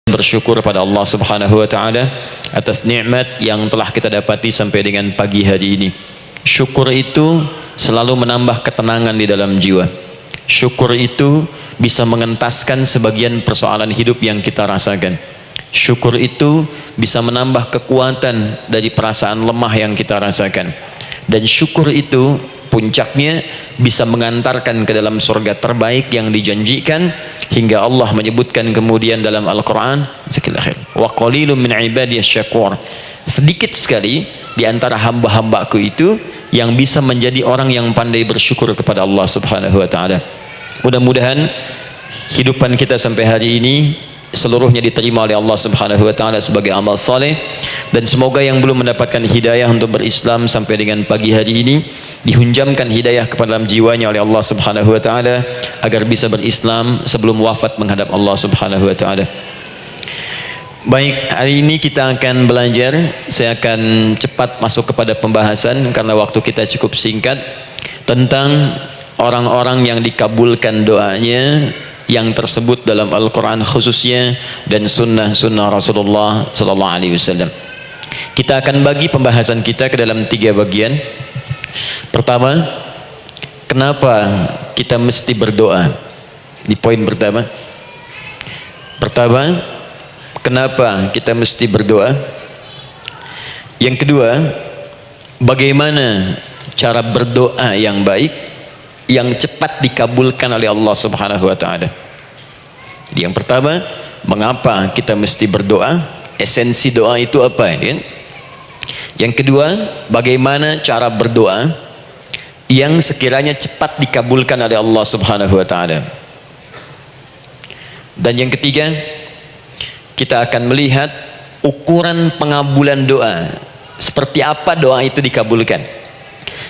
bersyukur pada Allah Subhanahu wa taala atas nikmat yang telah kita dapati sampai dengan pagi hari ini. Syukur itu selalu menambah ketenangan di dalam jiwa. Syukur itu bisa mengentaskan sebagian persoalan hidup yang kita rasakan. Syukur itu bisa menambah kekuatan dari perasaan lemah yang kita rasakan. Dan syukur itu puncaknya bisa mengantarkan ke dalam surga terbaik yang dijanjikan, hingga Allah menyebutkan kemudian dalam Al-Quran, wa qalilun min ibadiyas syakur, sedikit sekali di antara hamba-hambaku itu yang bisa menjadi orang yang pandai bersyukur kepada Allah Subhanahu wa taala. Mudah-mudahan hidupan kita sampai hari ini seluruhnya diterima oleh Allah Subhanahu wa taala sebagai amal saleh, dan semoga yang belum mendapatkan hidayah untuk berislam sampai dengan pagi hari ini dihunjamkan hidayah kepada dalam jiwanya oleh Allah Subhanahu wa taala agar bisa berislam sebelum wafat menghadap Allah Subhanahu wa taala. Baik, hari ini kita akan belajar. Saya akan cepat masuk kepada pembahasan karena waktu kita cukup singkat, tentang orang-orang yang dikabulkan doanya yang tersebut dalam Al-Quran khususnya dan sunnah-sunnah Rasulullah Sallallahu Alaihi Wasallam. Kita akan bagi pembahasan kita ke dalam 3 bagian. Pertama, kenapa kita mesti berdoa? Di poin pertama. Kenapa kita mesti berdoa? Yang kedua, bagaimana cara berdoa yang baik, yang cepat dikabulkan oleh Allah Subhanahu wa taala. Jadi yang pertama, mengapa kita mesti berdoa? Esensi doa itu apa, kan? Yang kedua, bagaimana cara berdoa yang sekiranya cepat dikabulkan oleh Allah Subhanahu wa taala. Dan yang ketiga, kita akan melihat ukuran pengabulan doa. Seperti apa doa itu dikabulkan?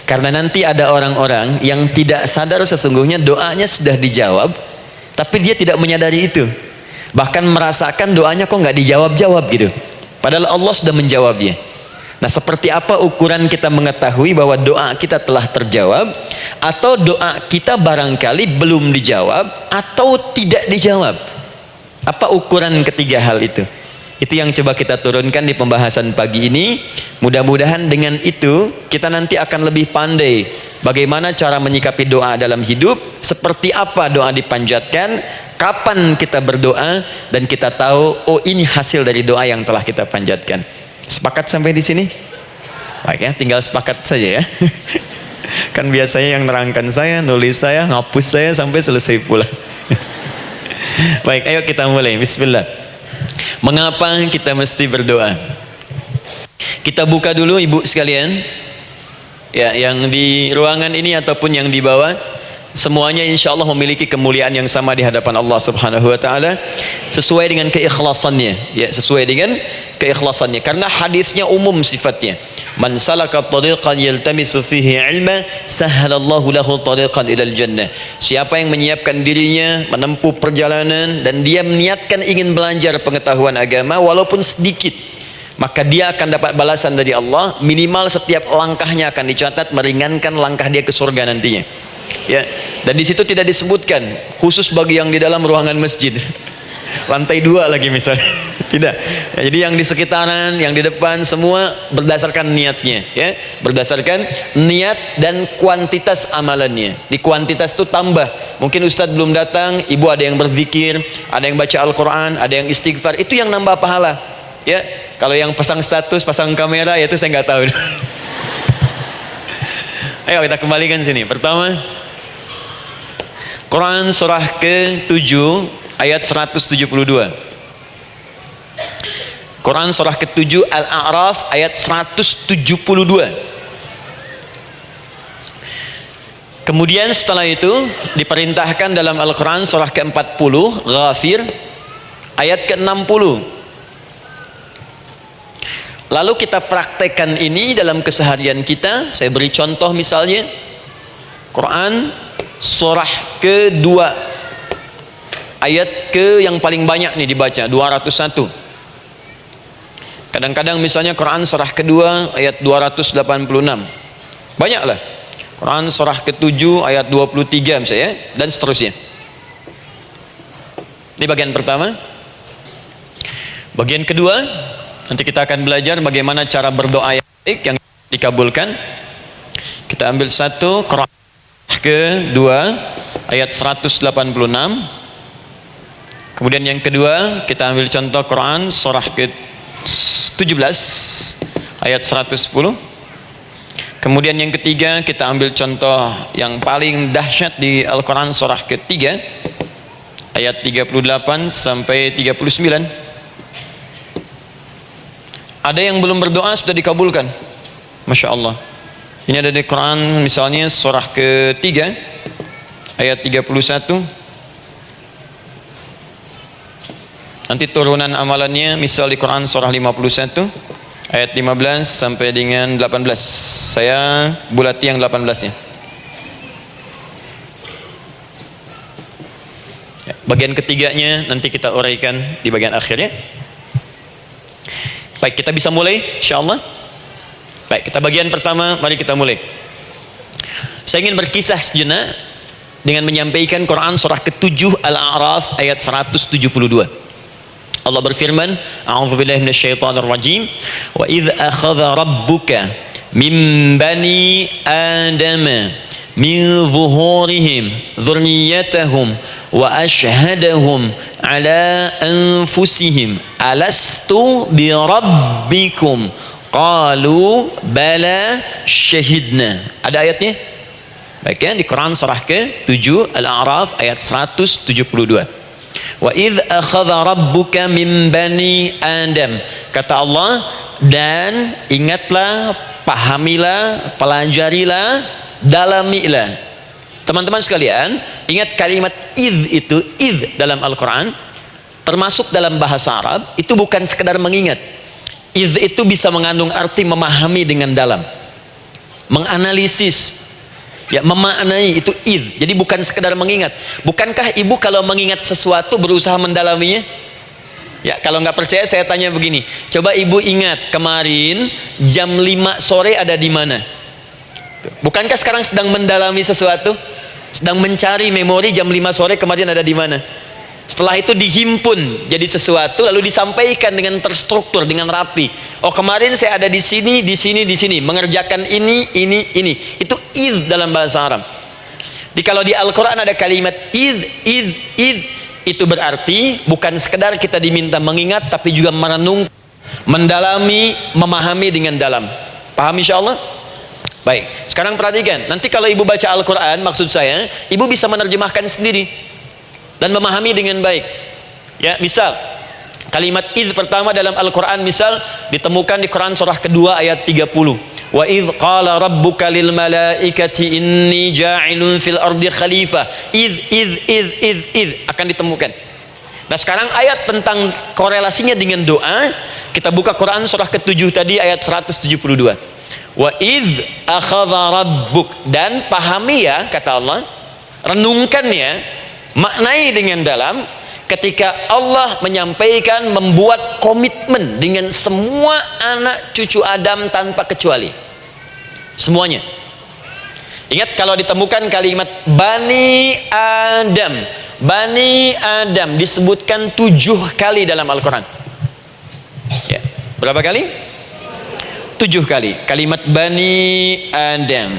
Karena nanti ada orang-orang yang tidak sadar sesungguhnya doanya sudah dijawab, tapi dia tidak menyadari itu. Bahkan merasakan doanya kok nggak dijawab-jawab gitu. Padahal Allah sudah menjawabnya. Nah, seperti apa ukuran kita mengetahui bahwa doa kita telah terjawab, atau doa kita barangkali belum dijawab atau tidak dijawab? Apa ukuran ketiga hal itu? Itu yang coba kita turunkan di pembahasan pagi ini. Mudah-mudahan dengan itu kita nanti akan lebih pandai bagaimana cara menyikapi doa dalam hidup, seperti apa doa dipanjatkan, kapan kita berdoa, dan kita tahu, oh ini hasil dari doa yang telah kita panjatkan. Sepakat sampai di sini? Baik ya, tinggal sepakat saja ya. Kan biasanya yang nerangkan saya, nulis saya, ngapus saya sampai selesai pula. Baik, ayo kita mulai. Bismillah. Mengapa kita mesti berdoa? Kita buka dulu ibu sekalian, ya, yang di ruangan ini ataupun yang di bawah, semuanya insya Allah memiliki kemuliaan yang sama di hadapan Allah Subhanahu wa taala, sesuai dengan keikhlasannya, ya, sesuai dengan keikhlasannya. Karena hadisnya umum sifatnya. Man salaka tariqan yaltamisu fihi ilma sahhalallahu lahu tariqan ilal jannah. Siapa yang menyiapkan dirinya menempuh perjalanan dan dia meniatkan ingin belajar pengetahuan agama walaupun sedikit, maka dia akan dapat balasan dari Allah. Minimal setiap langkahnya akan dicatat meringankan langkah dia ke surga nantinya. Ya, dan di situ tidak disebutkan khusus bagi yang di dalam ruangan masjid, lantai 2 lagi misalnya, tidak. Ya, jadi yang di sekitaran, yang di depan, semua berdasarkan niatnya, ya, berdasarkan niat dan kuantitas amalannya. Di kuantitas itu tambah. Mungkin Ustadz belum datang, ibu ada yang berzikir, ada yang baca Al-Quran, ada yang istighfar, itu yang nambah pahala. Ya, kalau yang pasang status, pasang kamera, ya itu saya nggak tahu. Ayo kita kembalikan sini. Pertama, Quran surah ke-7 ayat 172. Quran surah ke-7 Al-A'raf ayat 172. Kemudian setelah itu diperintahkan dalam Al-Quran surah ke-40 Ghafir ayat ke-60. Lalu kita praktekkan ini dalam keseharian kita. Saya beri contoh misalnya Quran surah ke-2 ayat ke yang paling banyak nih dibaca 201. Kadang-kadang misalnya Quran surah ke-2 ayat 286. Banyaklah. Quran surah ke-7 ayat 23 misalnya, dan seterusnya. Ini bagian pertama. Bagian kedua, nanti kita akan belajar bagaimana cara berdoa yang baik yang dikabulkan. Kita ambil satu, Quran kedua ayat 186. Kemudian yang kedua, kita ambil contoh Quran surah ke-17 ayat 110. Kemudian yang ketiga, kita ambil contoh yang paling dahsyat di Al-Quran surah ketiga ayat 38 sampai 39. Ada yang belum berdoa sudah dikabulkan, Masya Allah. Ini ada di Quran misalnya surah ketiga ayat 31. Nanti turunan amalannya misal di Quran surah 51 ayat 15 sampai dengan 18. Saya bulati yang 18-nya. Bagian ketiganya nanti kita uraikan di bagian akhirnya. Baik, kita bisa mulai insyaallah. Baik, kita bagian pertama, mari kita mulai. Saya ingin berkisah sejenak dengan menyampaikan Quran surah ke-7 Al-A'raf ayat 172. Allah berfirman, a'udzubillahi minasyaitonir rajim, wa idz akhadha rabbuka min bani adama min zuhurihim dzurriyyatahum wa ashhadahum ala anfusihim alastu bi rabbikum qalu bala syahidna. Ada ayatnya? Baik ya, di Quran surah ke-7 Al-A'raf ayat 172. Wa idz akhadha rabbuka min bani Adam, kata Allah, dan ingatlah, pahamilah, pelajarilah, dalamilah. Teman-teman sekalian, ingat kalimat idz itu, idz dalam Al-Quran termasuk dalam bahasa Arab itu bukan sekedar mengingat. Idz itu bisa mengandung arti memahami dengan dalam, menganalisis, ya, memaknai, itu idz. Jadi bukan sekedar mengingat. Bukankah ibu kalau mengingat sesuatu berusaha mendalaminya? Ya, kalau nggak percaya saya tanya begini, coba ibu ingat kemarin jam 5 sore ada di mana? Bukankah sekarang sedang mendalami sesuatu? Sedang mencari memori jam 5 sore kemarin ada di mana? Setelah itu dihimpun jadi sesuatu, lalu disampaikan dengan terstruktur, dengan rapi. Oh, kemarin saya ada di sini, di sini, di sini, mengerjakan ini. Itu idz dalam bahasa Arab. Jadi kalau di Al-Quran ada kalimat idz, itu berarti bukan sekedar kita diminta mengingat, tapi juga merenung, mendalami, memahami dengan dalam. Paham insyaallah? Baik, sekarang perhatikan. Nanti kalau ibu baca Al-Quran, maksud saya, ibu bisa menerjemahkan sendiri dan memahami dengan baik. Ya, misal kalimat idz pertama dalam Al-Quran misal ditemukan di Quran surah kedua ayat 30. Wa idz qala rabbuka lil malaikati inni ja'ilun fil ardi khalifah. Idz akan ditemukan. Nah, sekarang ayat tentang korelasinya dengan doa, kita buka Quran surah ke-7 tadi ayat 172. Wa idz akhadha rabbuk, dan pahami ya, kata Allah, renungkan ya, maknai dengan dalam ketika Allah menyampaikan, membuat komitmen dengan semua anak cucu Adam tanpa kecuali, semuanya. Ingat kalau ditemukan kalimat Bani Adam disebutkan 7 kali dalam Al-Quran. Ya, berapa kali? 7 kali kalimat Bani Adam.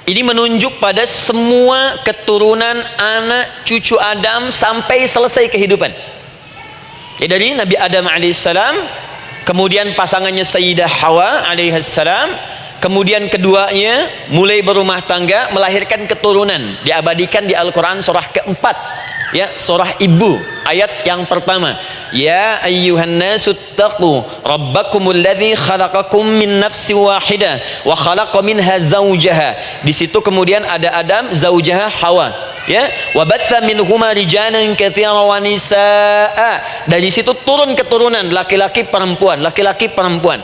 Ini menunjuk pada semua keturunan anak cucu Adam sampai selesai kehidupan. Ya, dari Nabi Adam alaihissalam, kemudian pasangannya Sayyidah Hawa alaihissalam, kemudian keduanya mulai berumah tangga, melahirkan keturunan, diabadikan di Al-Quran surah keempat. Ya, surah Ibu ayat yang pertama, ya ayyuhan nasu taqu rabbakumul ladzi khalaqakum min nafsin wahidah wa khalaqa minha zawjaha. Di situ kemudian ada Adam, zawjaha Hawa, ya, wa batha minhuma rijalan katsiran wa nisaa. Dari situ turun keturunan laki-laki perempuan, laki-laki perempuan.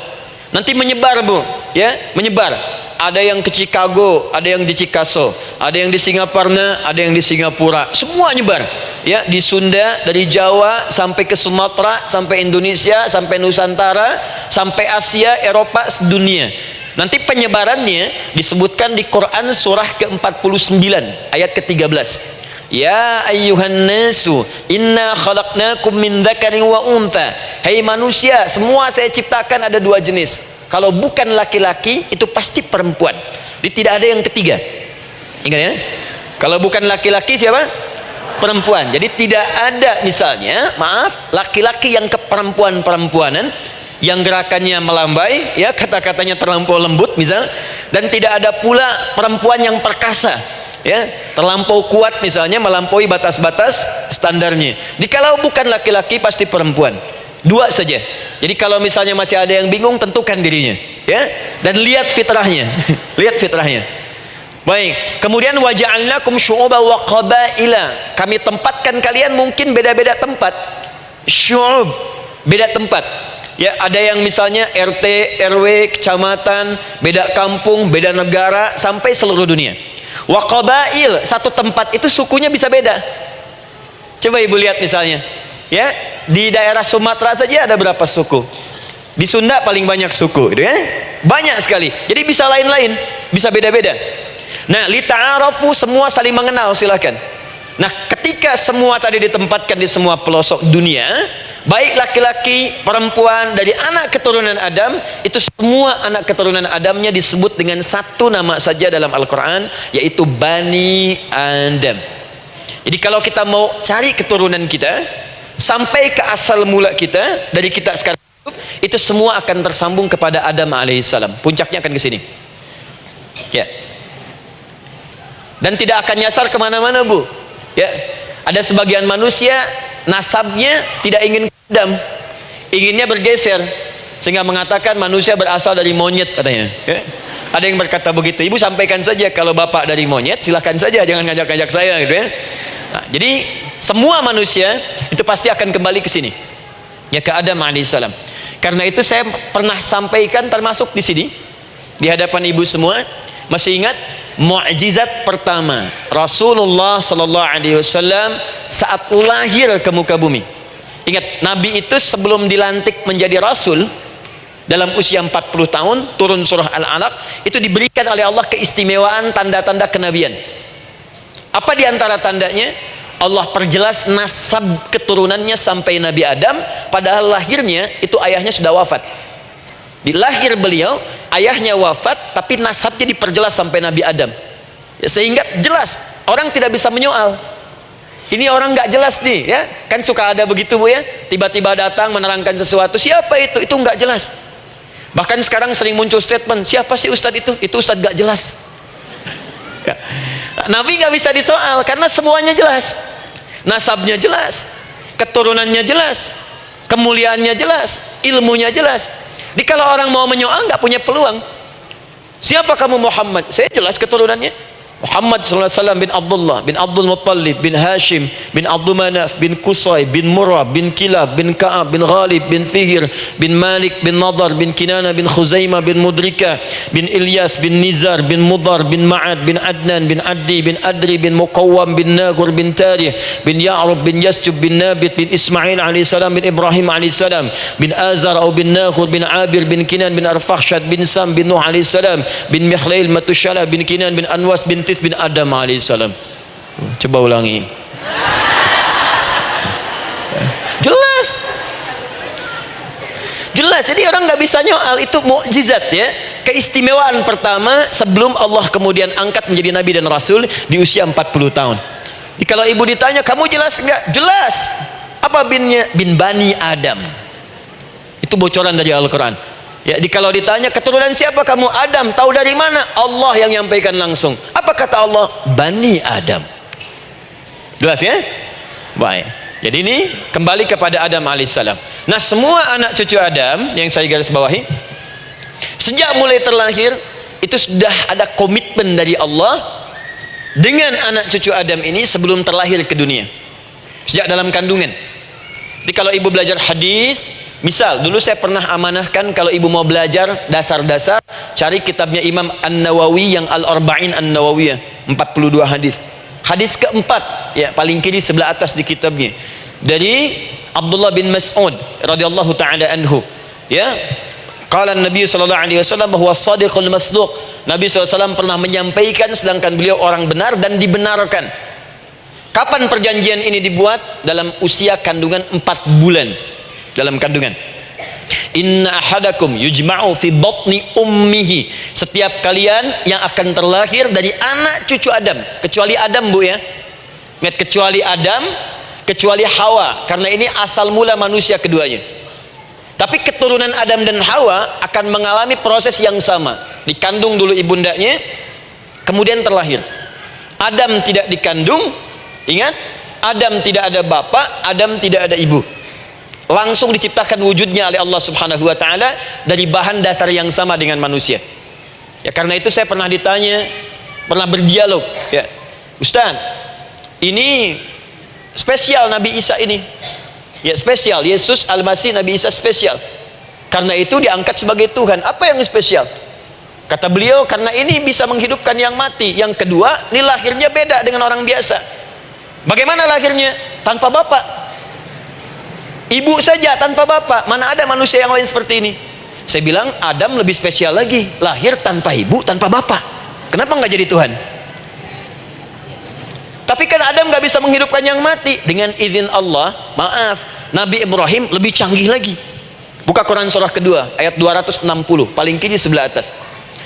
Nanti menyebar, Bu, ya, menyebar. Ada yang ke Chicago, ada yang di Chicago, ada yang di Singapura, ada yang di Singapura, semua nyebar. Ya, di Sunda, dari Jawa sampai ke Sumatera, sampai Indonesia, sampai Nusantara, sampai Asia, Eropa, sedunia. Nanti penyebarannya disebutkan di Quran surah ke-49 ayat ke-13. Ya ayyuhan nasu inna khalaqnakum min dzakarin wa untha. Hai manusia, semua saya ciptakan ada dua jenis. Kalau bukan laki-laki itu pasti perempuan. Jadi tidak ada yang ketiga. Ingat ya? Kalau bukan laki-laki siapa? Perempuan. Jadi tidak ada misalnya, maaf, laki-laki yang keperempuan-perempuanan yang gerakannya melambai, ya kata-katanya terlampau lembut misal, dan tidak ada pula perempuan yang perkasa, ya terlampau kuat misalnya, melampaui batas-batas standarnya. Jikalau bukan laki-laki pasti perempuan, dua saja. Jadi kalau misalnya masih ada yang bingung, tentukan dirinya, ya, dan lihat fitrahnya. Lihat fitrahnya. Baik, kemudian waja'alnakum syu'uban wa qabaila, kami tempatkan kalian mungkin beda-beda tempat. Syu'ub, beda tempat. Ya, ada yang misalnya RT, RW, kecamatan, beda kampung, beda negara, sampai seluruh dunia. Wa qabail, satu tempat itu sukunya bisa beda. Coba ibu lihat misalnya, ya, di daerah Sumatera saja ada berapa suku? Di Sunda paling banyak suku, gitu ya? Banyak sekali. Jadi bisa lain-lain, bisa beda-beda. Nah, lita'arafu, semua saling mengenal, silakan. Nah, ketika semua tadi ditempatkan di semua pelosok dunia, baik laki-laki, perempuan, dari anak keturunan Adam, itu semua anak keturunan Adamnya disebut dengan satu nama saja dalam Al-Quran, yaitu Bani Adam. Jadi kalau kita mau cari keturunan kita sampai ke asal mula kita, dari kita sekarang itu semua akan tersambung kepada Adam alaihissalam. Puncaknya akan ke sini, ya, dan tidak akan nyasar kemana-mana, Bu. Ya, ada sebagian manusia nasabnya tidak ingin Adam, inginnya bergeser, sehingga mengatakan manusia berasal dari monyet katanya, ya. Ada yang berkata begitu. Ibu sampaikan saja, kalau bapak dari monyet silahkan saja, jangan ngajak-ngajak saya, gitu ya. Nah, jadi semua manusia itu pasti akan kembali ke sini, ya, ke Adam alaihissalam. Karena itu saya pernah sampaikan, termasuk di sini di hadapan ibu semua, masih ingat mukjizat pertama Rasulullah sallallahu alaihi wasallam saat lahir ke muka bumi. Ingat, Nabi itu sebelum dilantik menjadi Rasul dalam usia 40 tahun, turun surah Al-Alaq, itu diberikan oleh Allah keistimewaan tanda-tanda kenabian. Apa diantara tandanya? Allah perjelas nasab keturunannya sampai Nabi Adam, padahal lahirnya itu ayahnya sudah wafat. Di lahir beliau, ayahnya wafat, tapi nasabnya diperjelas sampai Nabi Adam, ya, sehingga jelas, orang tidak bisa menyoal. Ini orang nggak jelas nih, ya, kan suka ada begitu, Bu, ya, tiba-tiba datang menerangkan sesuatu, siapa itu nggak jelas. Bahkan sekarang sering muncul statement, siapa sih ustadz itu ustadz nggak jelas. Ya. Nabi nggak bisa disoal karena semuanya jelas, nasabnya jelas, keturunannya jelas, kemuliaannya jelas, ilmunya jelas. Jadi kalau orang mau menyoal nggak punya peluang. Siapa kamu Muhammad? Saya jelas keturunannya. Muhammad sallallahu alaihi wasallam bin Abdullah bin Abdul Muttalib bin Hashim bin Abdul Manaf bin Qusay bin Murrah bin Kilab bin Ka'ab bin Ghalib bin Fihr bin Malik bin Nadar bin Kinana bin Khuzaimah bin Mudrika bin Ilyas bin Nizar bin Mudar bin Ma'ad bin Adnan bin Addi bin Adri bin Muqawwam bin Nagur bin Tarih bin Ya'rub bin Yasjub bin Nabit bin Ismail alaihissalam bin Ibrahim alaihissalam bin Azar atau bin Nakhur bin Abir bin Kinan bin Arfakhshad bin Sam bin Nuh alaihissalam bin Mihlail Matushala bin Kinan bin Anwas bin bin Adam alaihissalam. Coba ulangi. Jelas. Jadi orang nggak bisa nyoal, itu mukjizat, ya, keistimewaan pertama sebelum Allah kemudian angkat menjadi Nabi dan Rasul di usia 40 tahun. Jadi kalau ibu ditanya, kamu jelas nggak? Jelas. Apa binnya? Bin Bani Adam. Itu bocoran dari Al-Quran. Ya, kalau ditanya keturunan siapa kamu? Adam. Tahu dari mana? Allah yang nyampaikan langsung. Apa kata Allah? Bani Adam. Jelas, ya? Baik. Jadi ini kembali kepada Adam alaihissalam. Nah, semua anak cucu Adam yang saya garis bawahi, sejak mulai terlahir itu sudah ada komitmen dari Allah dengan anak cucu Adam ini sebelum terlahir ke dunia, sejak dalam kandungan. Jadi kalau ibu belajar hadis, misal dulu saya pernah amanahkan, kalau ibu mau belajar dasar-dasar, cari kitabnya Imam An-Nawawi yang Al-Arba'in An-Nawawiyah, 42 hadis. Hadis keempat, ya, paling kiri sebelah atas di kitabnya, dari Abdullah bin Mas'ud radhiyallahu taala anhu, ya, Qala Nabi sallallahu alaihi wasallam bahwa shadiqul masduq. Nabi SAW pernah menyampaikan sedangkan beliau orang benar dan dibenarkan. Kapan perjanjian ini dibuat? Dalam usia kandungan 4 bulan. Dalam kandungan. Inna ahadakum yujma'u fi batni ummihi. Setiap kalian yang akan terlahir dari anak cucu Adam, kecuali Adam, Bu, ya. Ingat, kecuali Adam, kecuali Hawa, karena ini asal mula manusia keduanya. Tapi keturunan Adam dan Hawa akan mengalami proses yang sama. Dikandung dulu ibundanya, kemudian terlahir. Adam tidak dikandung, ingat, Adam tidak ada bapak, Adam tidak ada ibu. Langsung diciptakan wujudnya oleh Allah Subhanahu wa taala dari bahan dasar yang sama dengan manusia. Ya, karena itu saya pernah ditanya, pernah berdialog, ya, Ustaz, ini spesial Nabi Isa ini. Ya, spesial, Yesus Al-Masih Nabi Isa spesial. Karena itu diangkat sebagai Tuhan. Apa yang spesial? Kata beliau, karena ini bisa menghidupkan yang mati. Yang kedua, ini lahirnya beda dengan orang biasa. Bagaimana lahirnya? Tanpa bapak. Ibu saja tanpa bapak. Mana ada manusia yang lain seperti ini? Saya bilang, Adam lebih spesial lagi. Lahir tanpa ibu, tanpa bapak. Kenapa nggak jadi Tuhan? Tapi kan Adam nggak bisa menghidupkan yang mati. Dengan izin Allah, maaf, Nabi Ibrahim lebih canggih lagi. Buka Quran surah kedua ayat 260, paling kiri sebelah atas.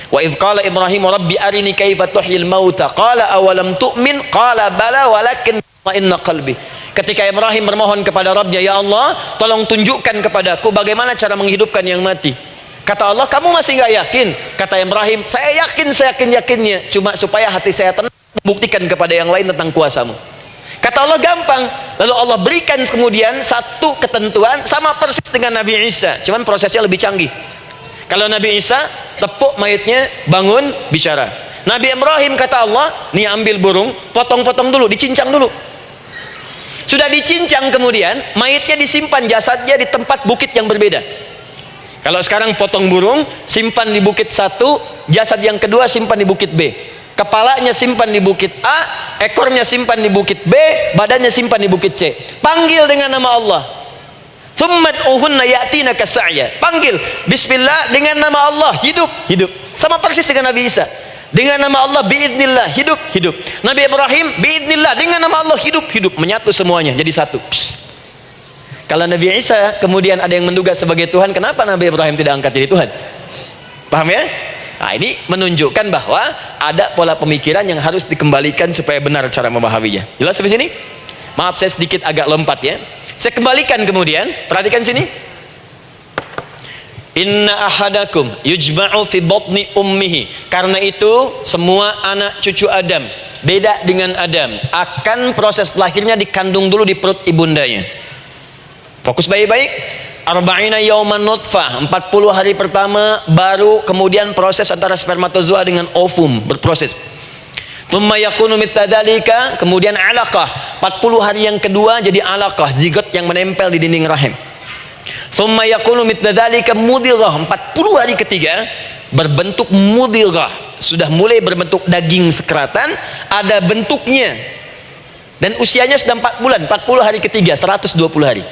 Wa idz qala Ibrahim rabbi arini kaifa tuhyil mauta qala awalam tu'min qala bala walakin inna qalbi. Ketika Ibrahim bermohon kepada Rabbnya, ya Allah, tolong tunjukkan kepadaku bagaimana cara menghidupkan yang mati. Kata Allah, kamu masih nggak yakin? Kata Ibrahim, saya yakin, saya yakinnya, cuma supaya hati saya tenang, membuktikan kepada yang lain tentang kuasamu. Kata Allah, gampang. Lalu Allah berikan kemudian satu ketentuan sama persis dengan Nabi Isa, cuman prosesnya lebih canggih. Kalau Nabi Isa tepuk mayatnya, bangun, bicara. Nabi Ibrahim kata Allah, nih ambil burung, potong-potong dulu, dicincang dulu. Sudah dicincang kemudian mayatnya disimpan, jasadnya di tempat bukit yang berbeda. Kalau sekarang potong burung, simpan di bukit satu, jasad yang kedua simpan di bukit B. Kepalanya simpan di bukit A, ekornya simpan di bukit B, badannya simpan di bukit C. Panggil dengan nama Allah. Thummad'uhunna ya'tinaka sa'ya. Panggil bismillah dengan nama Allah, hidup, hidup. Sama persis dengan Nabi Isa. Dengan nama Allah biiznillah, hidup, hidup. Nabi Ibrahim biiznillah, dengan nama Allah hidup, hidup. Menyatu semuanya jadi satu. Psst. Kalau Nabi Isa kemudian ada yang menduga sebagai Tuhan, kenapa Nabi Ibrahim tidak angkat jadi Tuhan? Paham ya? Nah, ini menunjukkan bahwa ada pola pemikiran yang harus dikembalikan supaya benar cara memahaminya. Jelas sampai sini? Maaf saya sedikit agak lompat ya. Saya kembalikan kemudian, perhatikan sini. Inna ahadakum yujma'u fi batni ummihi. Karena itu semua anak cucu Adam, beda dengan Adam, akan proses lahirnya dikandung dulu di perut ibundanya. Fokus baik-baik. Arba'ina yauman nutfah, 40 hari pertama baru kemudian proses antara spermatozoa dengan ovum berproses. Thumma yakunu mithla dzalika, kemudian alaqah, 40 hari yang kedua jadi alaqah, zigot yang menempel di dinding rahim. Thumma yakunu mithla dzalika mudghah, 40 hari ketiga berbentuk mudghah, sudah mulai berbentuk daging sekeratan, ada bentuknya. Dan usianya sudah 4 bulan, 40 hari ketiga, 120 hari.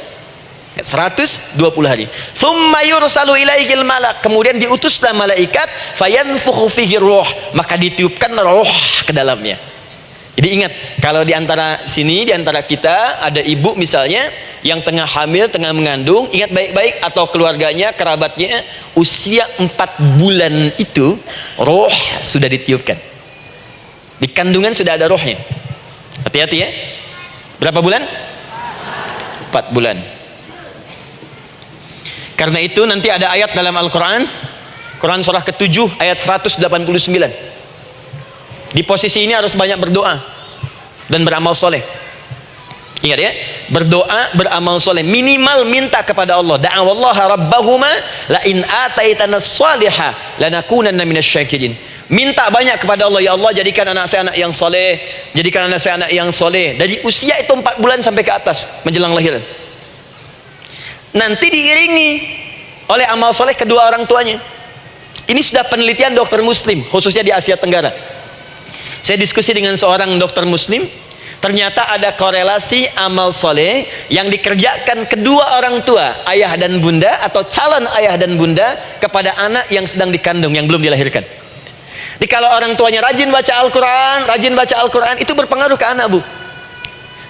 120 hari. Thumma yursalu ilaihil malak, kemudian diutuslah malaikat, fayanfukhu fihi ruh, maka ditiupkan roh ke dalamnya. Jadi ingat, kalau di antara sini, di antara kita ada ibu misalnya yang tengah hamil, tengah mengandung, ingat baik-baik, atau keluarganya, kerabatnya, usia 4 bulan itu roh sudah ditiupkan. Di kandungan sudah ada rohnya. Hati-hati ya. Berapa bulan? 4 bulan. Karena itu nanti ada ayat dalam Al-Quran, Quran surah ke-7 ayat 189. Di posisi ini harus banyak berdoa dan beramal soleh. Ingat ya, berdoa, beramal soleh, minimal minta kepada Allah. Da'awallaha rabbahuma la in ataitana shalihah lanakunanna minasyakirin. Minta banyak kepada Allah, ya Allah jadikan anak saya anak yang soleh, jadikan anak saya anak yang soleh. Dari usia itu 4 bulan sampai ke atas menjelang lahiran. Nanti diiringi oleh amal soleh kedua orang tuanya. Ini sudah penelitian dokter muslim, khususnya di Asia Tenggara. Saya diskusi dengan seorang dokter muslim, ternyata ada korelasi amal soleh yang dikerjakan kedua orang tua, ayah dan bunda atau calon ayah dan bunda, kepada anak yang sedang dikandung, yang belum dilahirkan. Jadi kalau orang tuanya rajin baca Al-Quran, itu berpengaruh ke anak, Bu.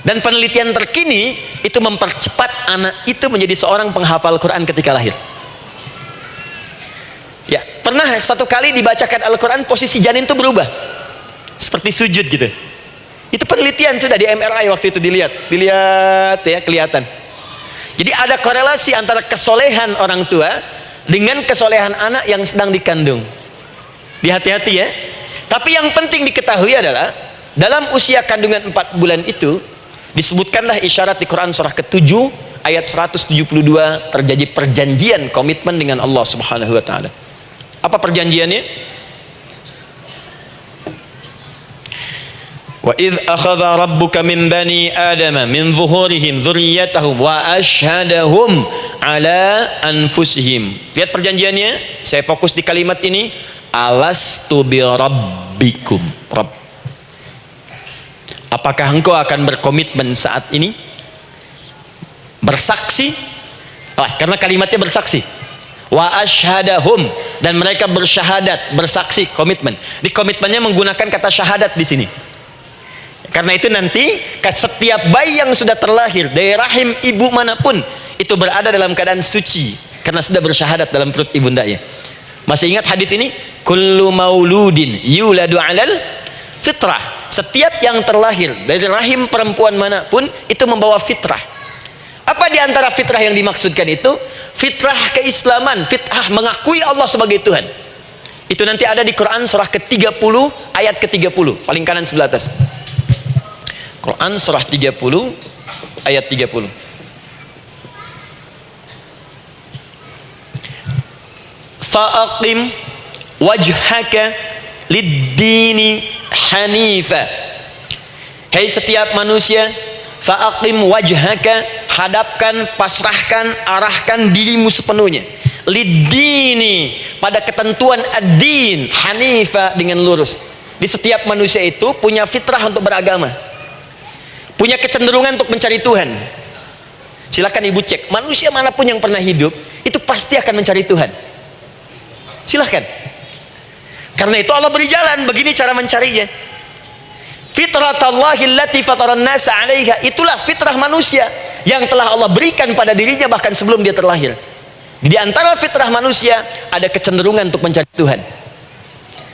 Dan penelitian terkini itu mempercepat anak itu menjadi seorang penghafal Quran ketika lahir. Ya, pernah satu kali dibacakan Al-Quran, posisi janin itu berubah seperti sujud gitu. Itu penelitian, sudah di MRI waktu itu dilihat ya, kelihatan. Jadi ada korelasi antara kesolehan orang tua dengan kesolehan anak yang sedang dikandung. Hati-hati ya. Tapi yang penting diketahui adalah dalam usia kandungan 4 bulan itu disebutkanlah isyarat di Quran surah ke-7 ayat 172 terjadi perjanjian komitmen dengan Allah Subhanahu wa taala. Apa perjanjiannya? Wa idh akhadha rabbuka min bani adama min zuhurihim dzurriyyatahum wa ashhadahum ala anfusihim. Lihat perjanjiannya, saya fokus di kalimat ini, alastu bi rabbikum. Rabb. Apakah engkau akan berkomitmen saat ini bersaksi? Karena kalimatnya bersaksi. Wa ashhadahum, dan mereka bersyahadat, bersaksi, komitmen. Di komitmennya menggunakan kata syahadat di sini. Karena itu nanti setiap bayi yang sudah terlahir dari rahim ibu manapun itu berada dalam keadaan suci karena sudah bersyahadat dalam perut ibundanya. Masih ingat hadis ini? Kullu mauludin yuladu 'alal fitrah. Setiap yang terlahir dari rahim perempuan manapun itu membawa fitrah. Apa di antara fitrah yang dimaksudkan itu? Fitrah keislaman, fitrah mengakui Allah sebagai Tuhan. Itu nanti ada di Quran surah ke-30 ayat ke-30, paling kanan sebelah atas. Quran surah 30 ayat 30. Fa'aqim wajhaka lid-dini hanifa. Hei setiap manusia, fa'aqim wajhaka, hadapkan, pasrahkan, arahkan dirimu sepenuhnya, lid-dini, pada ketentuan ad-din, hanifa, dengan lurus. Di setiap manusia itu punya fitrah untuk beragama, punya kecenderungan untuk mencari Tuhan. Silakan ibu cek, manusia manapun yang pernah hidup itu pasti akan mencari Tuhan. Silahkan. Karena itu Allah beri jalan, begini cara mencarinya. Fitratallahi allati fataran nasa 'alaiha, itulah fitrah manusia yang telah Allah berikan pada dirinya bahkan sebelum dia terlahir. Di antara fitrah manusia ada kecenderungan untuk mencari Tuhan,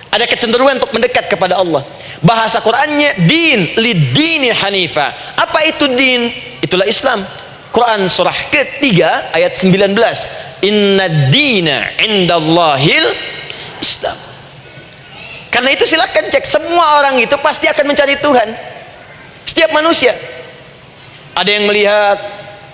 ada kecenderungan untuk mendekat kepada Allah. Bahasa Qurannya din, lid-dini hanifa. Apa itu din? Itulah Islam. Quran surah ke-3 ayat 19, innad dina indallahil Islam. Karena itu silakan cek, semua orang itu pasti akan mencari Tuhan. Setiap manusia. Ada yang melihat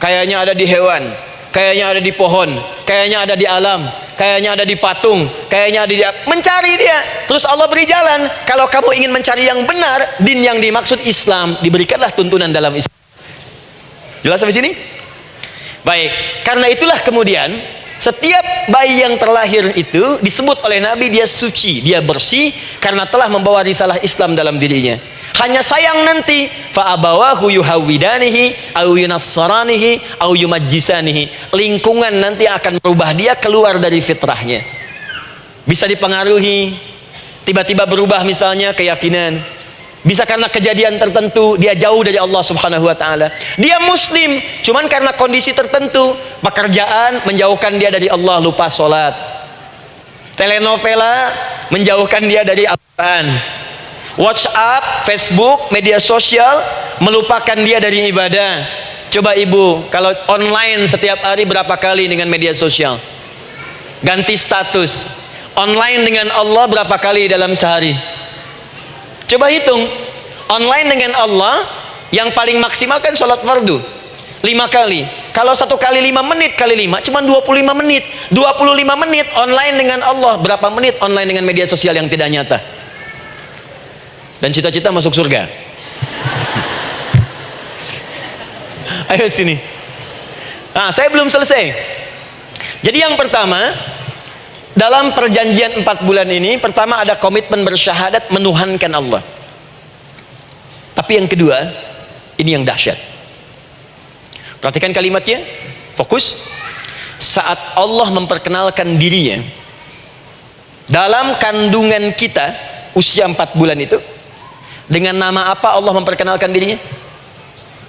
kayaknya ada di hewan, kayaknya ada di pohon, kayaknya ada di alam, kayaknya ada di patung, kayaknya ada di, mencari dia. Terus Allah beri jalan. Kalau kamu ingin mencari yang benar, din yang dimaksud Islam, diberikanlah tuntunan dalam Islam. Jelas sampai sini? Baik, karena itulah kemudian setiap bayi yang terlahir itu disebut oleh Nabi dia suci, dia bersih karena telah membawa risalah Islam dalam dirinya. Hanya sayang nanti fa abawahu yuhawidanihi au yunassaranihi au yumajjisanihi, lingkungan nanti akan merubah dia keluar dari fitrahnya. Bisa dipengaruhi, tiba-tiba berubah misalnya keyakinan, bisa karena kejadian tertentu dia jauh dari Allah Subhanahu wa taala. Dia muslim, cuman karena kondisi tertentu, pekerjaan menjauhkan dia dari Allah, lupa sholat. Telenovela menjauhkan dia dari Al-Quran. WhatsApp, Facebook, media sosial melupakan dia dari ibadah. Coba ibu, kalau online setiap hari berapa kali dengan media sosial? Ganti status. Online dengan Allah berapa kali dalam sehari? Coba hitung, online dengan Allah yang paling maksimal kan sholat fardu 5 kali. Kalau 1 kali 5 menit kali 5 cuma 25 menit. 25 menit online dengan Allah, berapa menit online dengan media sosial yang tidak nyata? Dan cita-cita masuk surga. Ayo sini. Nah, saya belum selesai. Jadi yang pertama, dalam perjanjian 4 bulan ini, pertama ada komitmen bersyahadat menuhankan Allah. Tapi yang kedua, Ini yang dahsyat. Perhatikan kalimatnya, fokus. Saat Allah memperkenalkan dirinya dalam kandungan kita usia 4 bulan itu, dengan nama apa Allah memperkenalkan dirinya?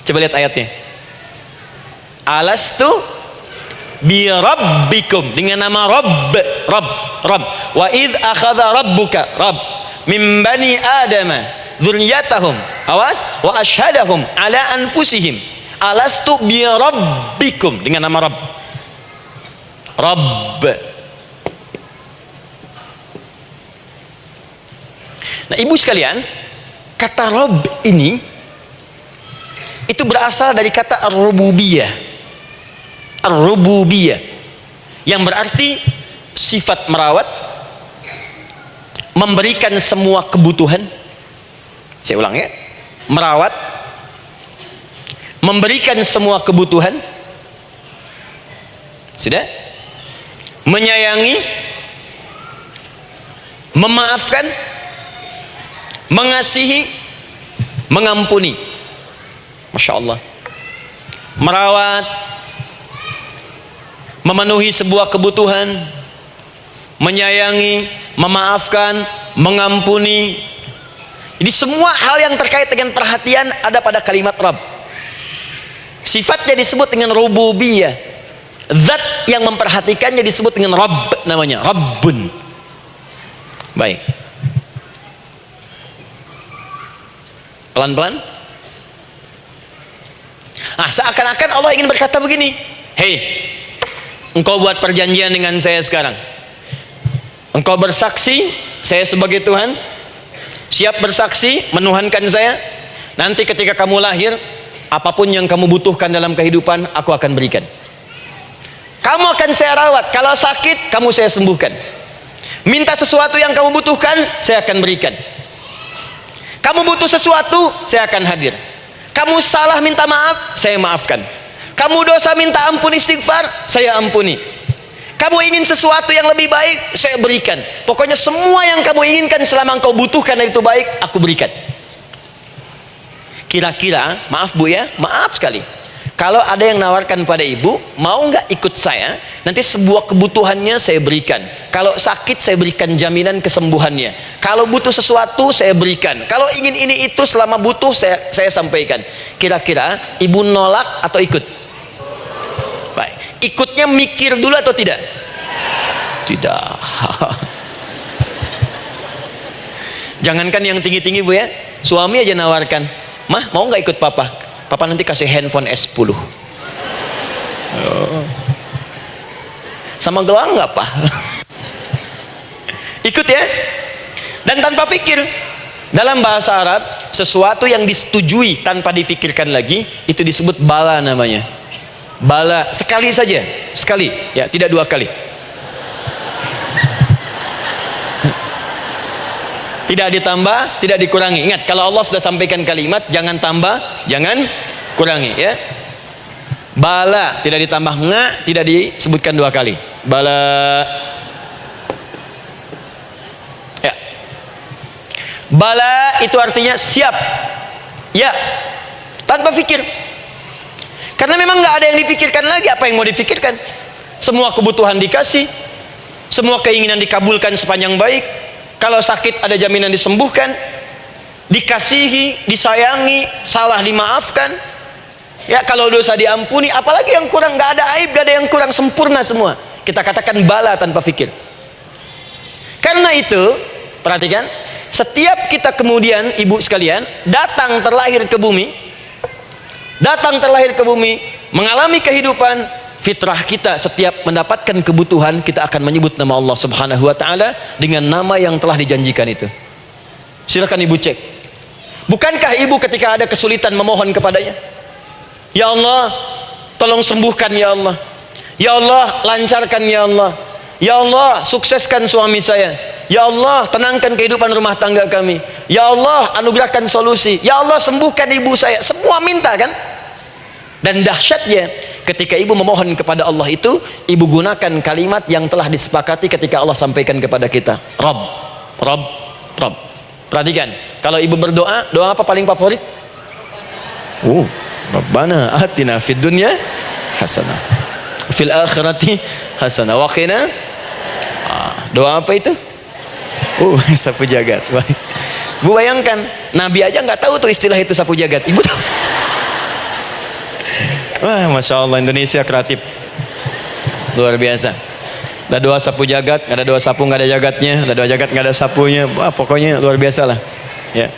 Coba lihat ayatnya. Alastu bi rabbikum, dengan nama Rabb. Wa id akhadha rabbuka min bani adama dzurriyyatahum, awas, wa ashhadahum ala anfusihim alastu bi rabbikum, dengan nama Rabb. Nah, ibu sekalian, kata Rabb ini itu berasal dari kata ar-rububiyah. Ar-rububiyah yang berarti sifat merawat, memberikan semua kebutuhan. Saya ulang ya, merawat, memberikan semua kebutuhan, sudah, menyayangi, memaafkan, mengasihi, mengampuni. Masya Allah. Merawat, memenuhi sebuah kebutuhan, menyayangi, memaafkan, mengampuni. Jadi semua hal yang terkait dengan perhatian ada pada kalimat Rabb. Sifatnya disebut dengan rububiyah. Zat yang memperhatikannya disebut dengan Rabb, namanya Rabbun. Baik. Pelan-pelan. Seakan-akan Allah ingin berkata begini, hei, engkau buat perjanjian dengan saya sekarang. Engkau bersaksi saya sebagai Tuhan, siap bersaksi menuhankan saya. Nanti ketika kamu lahir, apapun yang kamu butuhkan dalam kehidupan, aku akan berikan. Kamu akan saya rawat. Kalau sakit, kamu saya sembuhkan. Minta sesuatu yang kamu butuhkan, saya akan berikan. Kamu butuh sesuatu, saya akan hadir. Kamu salah minta maaf, saya maafkan. Kamu dosa minta ampun istighfar, saya ampuni. Kamu ingin sesuatu yang lebih baik, saya berikan. Pokoknya semua yang kamu inginkan selama engkau butuhkan dan itu baik, aku berikan. Kira-kira, maaf Bu ya, maaf sekali, kalau ada yang nawarkan pada ibu, mau nggak ikut saya, nanti sebuah kebutuhannya saya berikan. Kalau sakit saya berikan jaminan kesembuhannya. Kalau butuh sesuatu saya berikan. Kalau ingin ini itu selama butuh saya sampaikan. Kira-kira ibu nolak atau ikut? Baik. Ikutnya mikir dulu atau tidak? Tidak. Jangankan yang tinggi-tinggi Bu ya, suami aja nawarkan, mah mau nggak ikut papa? Papa nanti kasih handphone S10. Sama gelang nggak Pak? Ikut ya. Dan tanpa pikir. Dalam bahasa Arab, sesuatu yang disetujui tanpa difikirkan lagi, itu disebut bala namanya. Bala, sekali saja, sekali, ya, tidak 2 kali. Tidak ditambah, tidak dikurangi. Ingat, kalau Allah sudah sampaikan kalimat, jangan tambah, jangan kurangi, ya. Bala, tidak ditambah nga, tidak disebutkan 2 kali. Bala. Ya. Bala itu artinya siap. Ya. Tanpa fikir. Karena memang nggak ada yang dipikirkan lagi. Apa yang mau dipikirkan? Semua kebutuhan dikasih, semua keinginan dikabulkan sepanjang baik. Kalau sakit ada jaminan disembuhkan, dikasihi, disayangi, salah dimaafkan. Ya, kalau dosa diampuni, apalagi yang kurang, nggak ada aib, nggak ada yang kurang, sempurna semua. Kita katakan bala tanpa fikir. Karena itu, perhatikan, setiap kita kemudian, ibu sekalian, datang terlahir ke bumi, mengalami kehidupan, fitrah kita setiap mendapatkan kebutuhan, kita akan menyebut nama Allah Subhanahu wa ta'ala dengan nama yang telah dijanjikan itu. Silakan ibu cek. Bukankah ibu ketika ada kesulitan memohon kepadanya, ya Allah tolong sembuhkan, ya Allah, ya Allah lancarkan, ya Allah, ya Allah sukseskan suami saya, ya Allah tenangkan kehidupan rumah tangga kami, ya Allah anugerahkan solusi, ya Allah sembuhkan ibu saya. Semua minta kan? Dan dahsyatnya, ketika ibu memohon kepada Allah itu, ibu gunakan kalimat yang telah disepakati ketika Allah sampaikan kepada kita, Rabb, Rabb, Rabb. Perhatikan, kalau ibu berdoa, doa apa paling favorit? Rabbana atina fid dunya hasanah fil akhirati hasanah wa qina. Doa apa itu? Sapu jagat. Bu bayangkan, Nabi aja nggak tahu tuh istilah itu sapu jagat. Ibu tahu? Wah, Masya Allah, Indonesia kreatif, luar biasa. Ada doa sapu jagat, nggak ada doa sapu nggak ada jagatnya, ada doa jagat nggak ada sapunya. Wah, pokoknya luar biasa lah. Ya,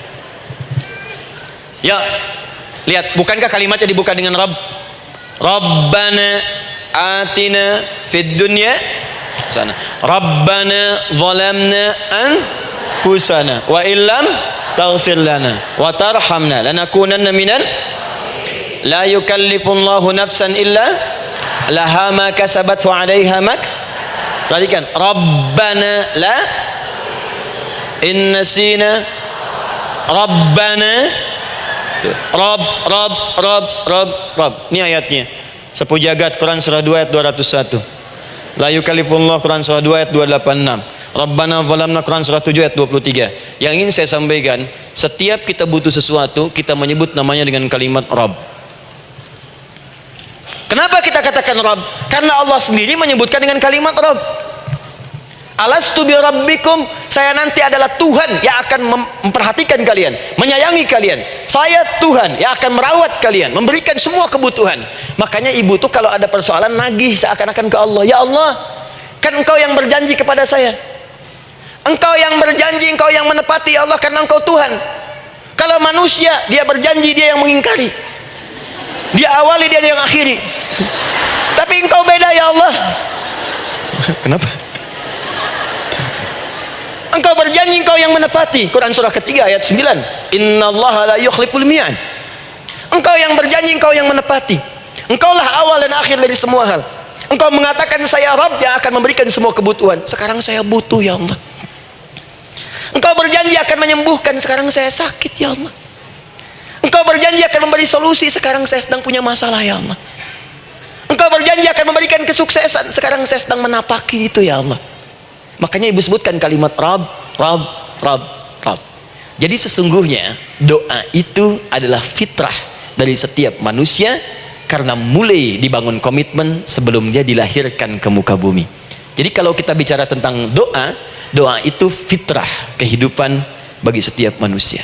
ya, lihat, bukankah kalimatnya dibuka dengan Rabb? Rabbana atina fid dunya sana. Rabbana zalamna anfusana wa illam taghfir lana wa tarhamna lanakunanna minal. La yukallifullahu nafsan illa laha ma kasabat wa 'alaiha mak. Perhatikan, Rabbana la in nasina Rabbana Rabb. Ini ayatnya. Sapu jagat Quran surah 2 ayat 201. La yukallifullahu Quran surah 2 ayat 286. Rabbana zalamna Quran surah 7 ayat 23. Yang ingin saya sampaikan, setiap kita butuh sesuatu, kita menyebut namanya dengan kalimat Rabb. Kenapa kita katakan Rabb? Karena Allah sendiri menyebutkan dengan kalimat Rabb. Alastu bi rabbikum, saya nanti adalah Tuhan yang akan memperhatikan kalian, menyayangi kalian. Saya Tuhan yang akan merawat kalian, memberikan semua kebutuhan. Makanya ibu tuh kalau ada persoalan nagih seakan-akan ke Allah. Ya Allah, kan engkau yang berjanji kepada saya. Engkau yang berjanji, engkau yang menepati ya Allah, karena engkau Tuhan. Kalau manusia, dia berjanji, dia yang mengingkari. Dia awali, dia yang akhiri. Tapi engkau beda ya Allah. Kenapa? Engkau berjanji, engkau yang menepati. Quran surah ketiga ayat 9. Innallaha la yukhliful mi'ad. Engkau yang berjanji, engkau yang menepati. Engkaulah awal dan akhir dari semua hal. Engkau mengatakan saya Rabb yang akan memberikan semua kebutuhan. Sekarang saya butuh ya Allah. Engkau berjanji akan menyembuhkan, sekarang saya sakit ya Allah. Engkau berjanji akan memberi solusi, sekarang saya sedang punya masalah ya Allah. Engkau berjanji akan memberikan kesuksesan, sekarang saya sedang menapaki itu ya Allah. Makanya ibu sebutkan kalimat Rabb. Jadi sesungguhnya doa itu adalah fitrah dari setiap manusia, karena mulai dibangun komitmen sebelum dia dilahirkan ke muka bumi. Jadi kalau kita bicara tentang doa, doa itu fitrah kehidupan bagi setiap manusia.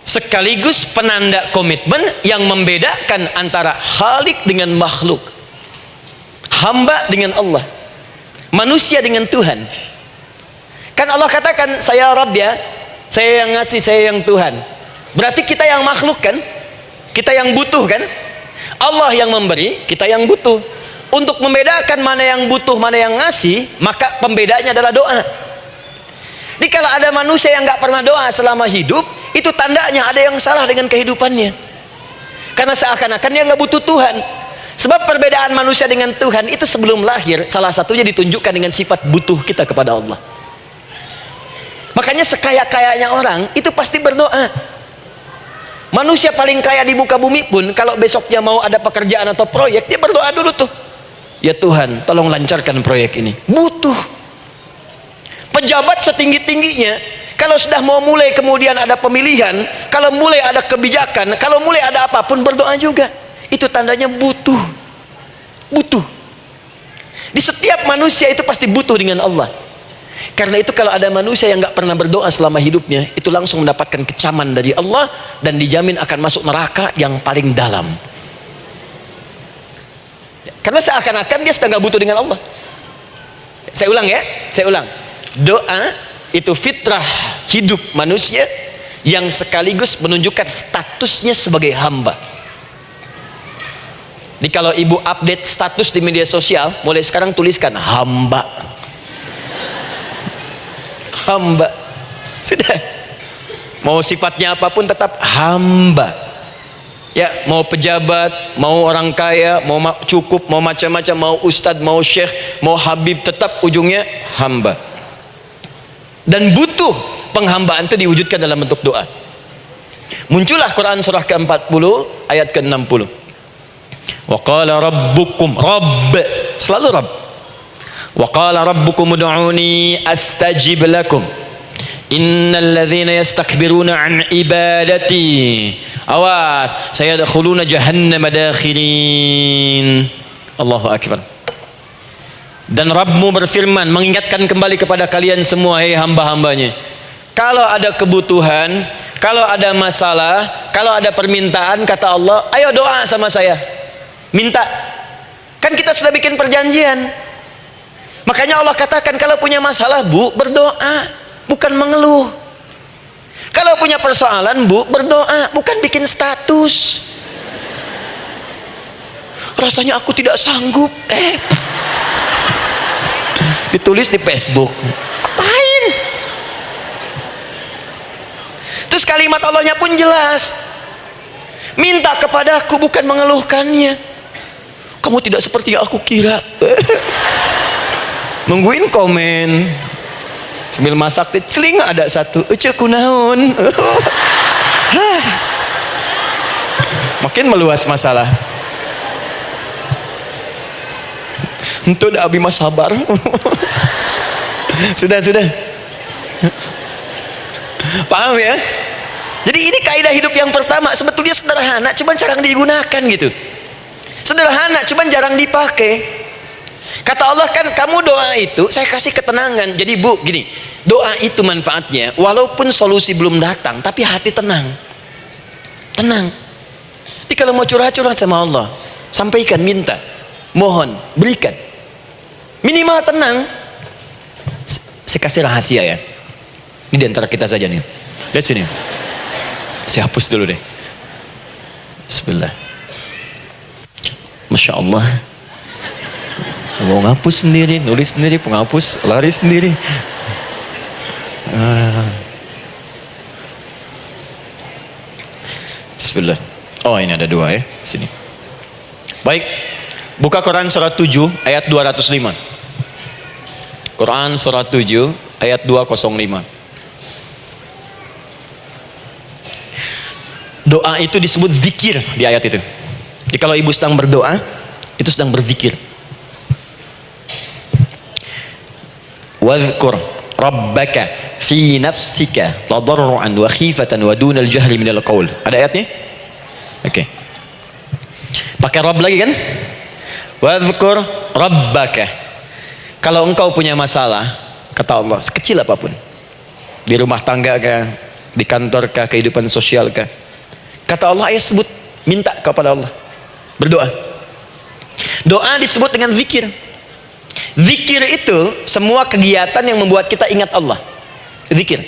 Sekaligus penanda komitmen yang membedakan antara Khalik dengan makhluk, hamba dengan Allah, manusia dengan Tuhan. Kan Allah katakan saya Rabb ya, saya yang ngasih, saya yang Tuhan. Berarti kita yang makhluk kan, kita yang butuh kan. Allah yang memberi, kita yang butuh. Untuk membedakan mana yang butuh, mana yang ngasih, maka pembedanya adalah doa. Jadi kalau ada manusia yang nggak pernah doa selama hidup, itu tandanya ada yang salah dengan kehidupannya. Karena seakan-akan dia nggak butuh Tuhan. Sebab perbedaan manusia dengan Tuhan itu sebelum lahir, salah satunya ditunjukkan dengan sifat butuh kita kepada Allah. Makanya sekaya-kayanya orang itu pasti berdoa. Manusia paling kaya di muka bumi pun kalau besoknya mau ada pekerjaan atau proyek, dia berdoa dulu tuh. Ya Tuhan, tolong lancarkan proyek ini. Butuh. Pejabat setinggi-tingginya, kalau sudah mau mulai kemudian ada pemilihan, kalau mulai ada kebijakan, kalau mulai ada apapun, berdoa juga. Itu tandanya butuh. Butuh. Di setiap manusia itu pasti butuh dengan Allah. Karena itu kalau ada manusia yang nggak pernah berdoa selama hidupnya, itu langsung mendapatkan kecaman dari Allah dan dijamin akan masuk neraka yang paling dalam. Karena seakan-akan dia sudah nggak butuh dengan Allah. Saya ulang ya, saya ulang. Doa itu fitrah hidup manusia yang sekaligus menunjukkan statusnya sebagai hamba. Jadi kalau ibu update status di media sosial, mulai sekarang tuliskan hamba. Hamba. Sudah. Mau sifatnya apapun tetap hamba. Ya, mau pejabat, mau orang kaya, mau cukup, mau macam-macam, mau ustadz, mau syekh, mau habib, tetap ujungnya hamba. Dan butuh penghambaan itu diwujudkan dalam bentuk doa. Muncullah Quran surah ke-40 ayat ke-60. Wa qala rabbukum, rabb, selalu rabb. Wa qala rabbukum ud'uni astajib lakum. Innal ladzina yastakbiruna an ibadati, awas, sayadkhuluna jahannama dakhirin. Allahu akbar. Dan Rabbmu berfirman, mengingatkan kembali kepada kalian semua, hei hamba-hambanya, kalau ada kebutuhan, kalau ada masalah, kalau ada permintaan, kata Allah, ayo doa sama saya, minta. Kan kita sudah bikin perjanjian. Makanya Allah katakan, kalau punya masalah, Bu, berdoa, bukan mengeluh. Kalau punya persoalan, Bu, berdoa, bukan bikin status. Rasanya aku tidak sanggup, ditulis di Facebook. Apain? Terus kalimat Allahnya pun jelas, minta kepadaku, bukan mengeluhkannya. Kamu tidak seperti yang aku kira. Nungguin komen sambil masak, celing ada satu, ece kunaon. Makin meluas masalah. Untuk dah abi mas sabar. Sudah. Paham ya? Jadi ini kaidah hidup yang pertama. Sebetulnya sederhana, cuman jarang digunakan gitu. Sederhana, cuman jarang dipakai. Kata Allah kan, kamu doa itu saya kasih ketenangan. Jadi Bu, gini, doa itu manfaatnya, walaupun solusi belum datang, tapi hati tenang. Tenang. Jadi kalau mau curhat-curhat sama Allah, sampaikan, minta, mohon, berikan. Minimal tenang. Saya kasih rahasia ya. Ini diantara kita saja nih. Lihat sini. Saya hapus dulu deh. Bismillah. Masya Allah. Mau ngapus sendiri, nulis sendiri, penghapus lari sendiri. Bismillah. Oh, ini ada dua ya, sini. Baik, buka Quran surat 7 ayat 205. Quran surat 7 ayat 205. Doa itu disebut zikir di ayat itu. Jadi kalau ibu sedang berdoa, itu sedang berzikir. Wadhkur rabbaka fi nafsika tadarruan wa khifatan wa dunal jahri minal qaul. Ada ayatnya? Oke. Pakai rabb lagi kan? Wadhkur rabbaka. Kalau engkau punya masalah, kata Allah, sekecil apapun, di rumah tangga kah, di kantor kah, kehidupan sosial kah, kata Allah, ayat sebut, minta kepada Allah, berdoa. Doa disebut dengan zikir. Zikir itu semua kegiatan yang membuat kita ingat Allah. Zikir.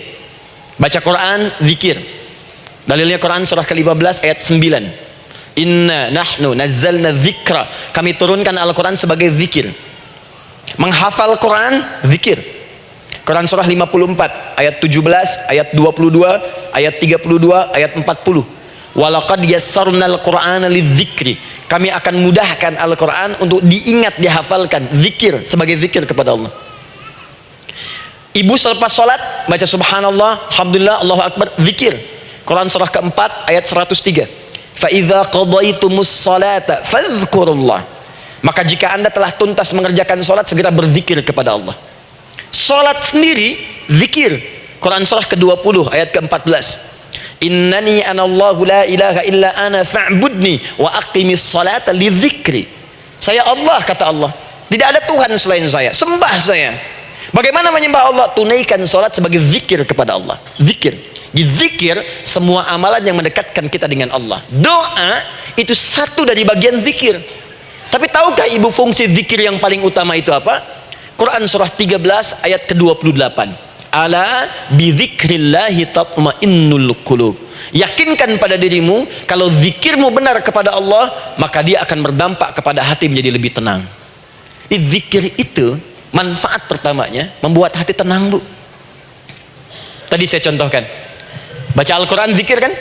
Baca Quran, zikir. Dalilnya Quran surah ke-15 ayat 9. Inna nahnu nazzalna dzikra. Kami turunkan Al-Quran sebagai zikir. Menghafal Quran, zikir. Quran surah 54 ayat 17, ayat 22, ayat 32, ayat 40. Walaqad yassarnal Qur'ana lidzikri. Kami akan mudahkan Al-Quran untuk diingat, dihafalkan. Zikir, sebagai zikir kepada Allah. Ibu selepas sholat baca subhanallah, alhamdulillah, Allahu akbar, zikir. Quran surah keempat ayat 103. Fa idza qadaitumus salata fadhkurullah. Maka jika anda telah tuntas mengerjakan sholat, segera berzikir kepada Allah. Sholat sendiri zikir. Quran surah ke-20 ayat ke-14. Innani anallahu la ilaha illa ana fa'budni wa aqimis salata li dzikri. Saya Allah, kata Allah, tidak ada Tuhan selain saya, sembah saya. Bagaimana menyembah Allah? Tunaikan salat sebagai zikir kepada Allah. Zikir. Di zikir semua amalan yang mendekatkan kita dengan Allah. Doa itu satu dari bagian zikir. Tapi tahukah ibu fungsi zikir yang paling utama itu apa? Quran surah 13 ayat ke-28. Ala bidzikrillahi tatmainnul qulub. Yakinkan pada dirimu, kalau zikirmu benar kepada Allah, maka dia akan berdampak kepada hati menjadi lebih tenang. Zikir itu manfaat pertamanya membuat hati tenang, Bu. Tadi saya contohkan, baca Al-Quran zikir kan?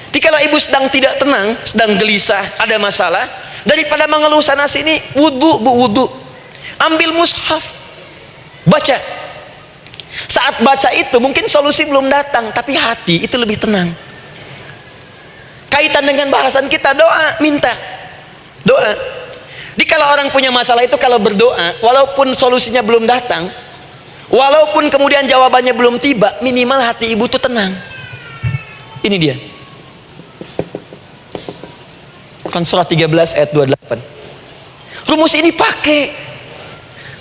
Jadi kalau ibu sedang tidak tenang, sedang gelisah, ada masalah, daripada mengeluh sana sini, wudu, Bu, wudu. Ambil mushaf, baca. Saat baca itu mungkin solusi belum datang, tapi hati itu lebih tenang. Kaitan dengan bahasan kita, doa, minta doa. Jadi kalau orang punya masalah itu, kalau berdoa, walaupun solusinya belum datang, walaupun kemudian jawabannya belum tiba, minimal hati ibu itu tenang. Ini dia Quran surah 13 ayat 28. Rumus ini pakai,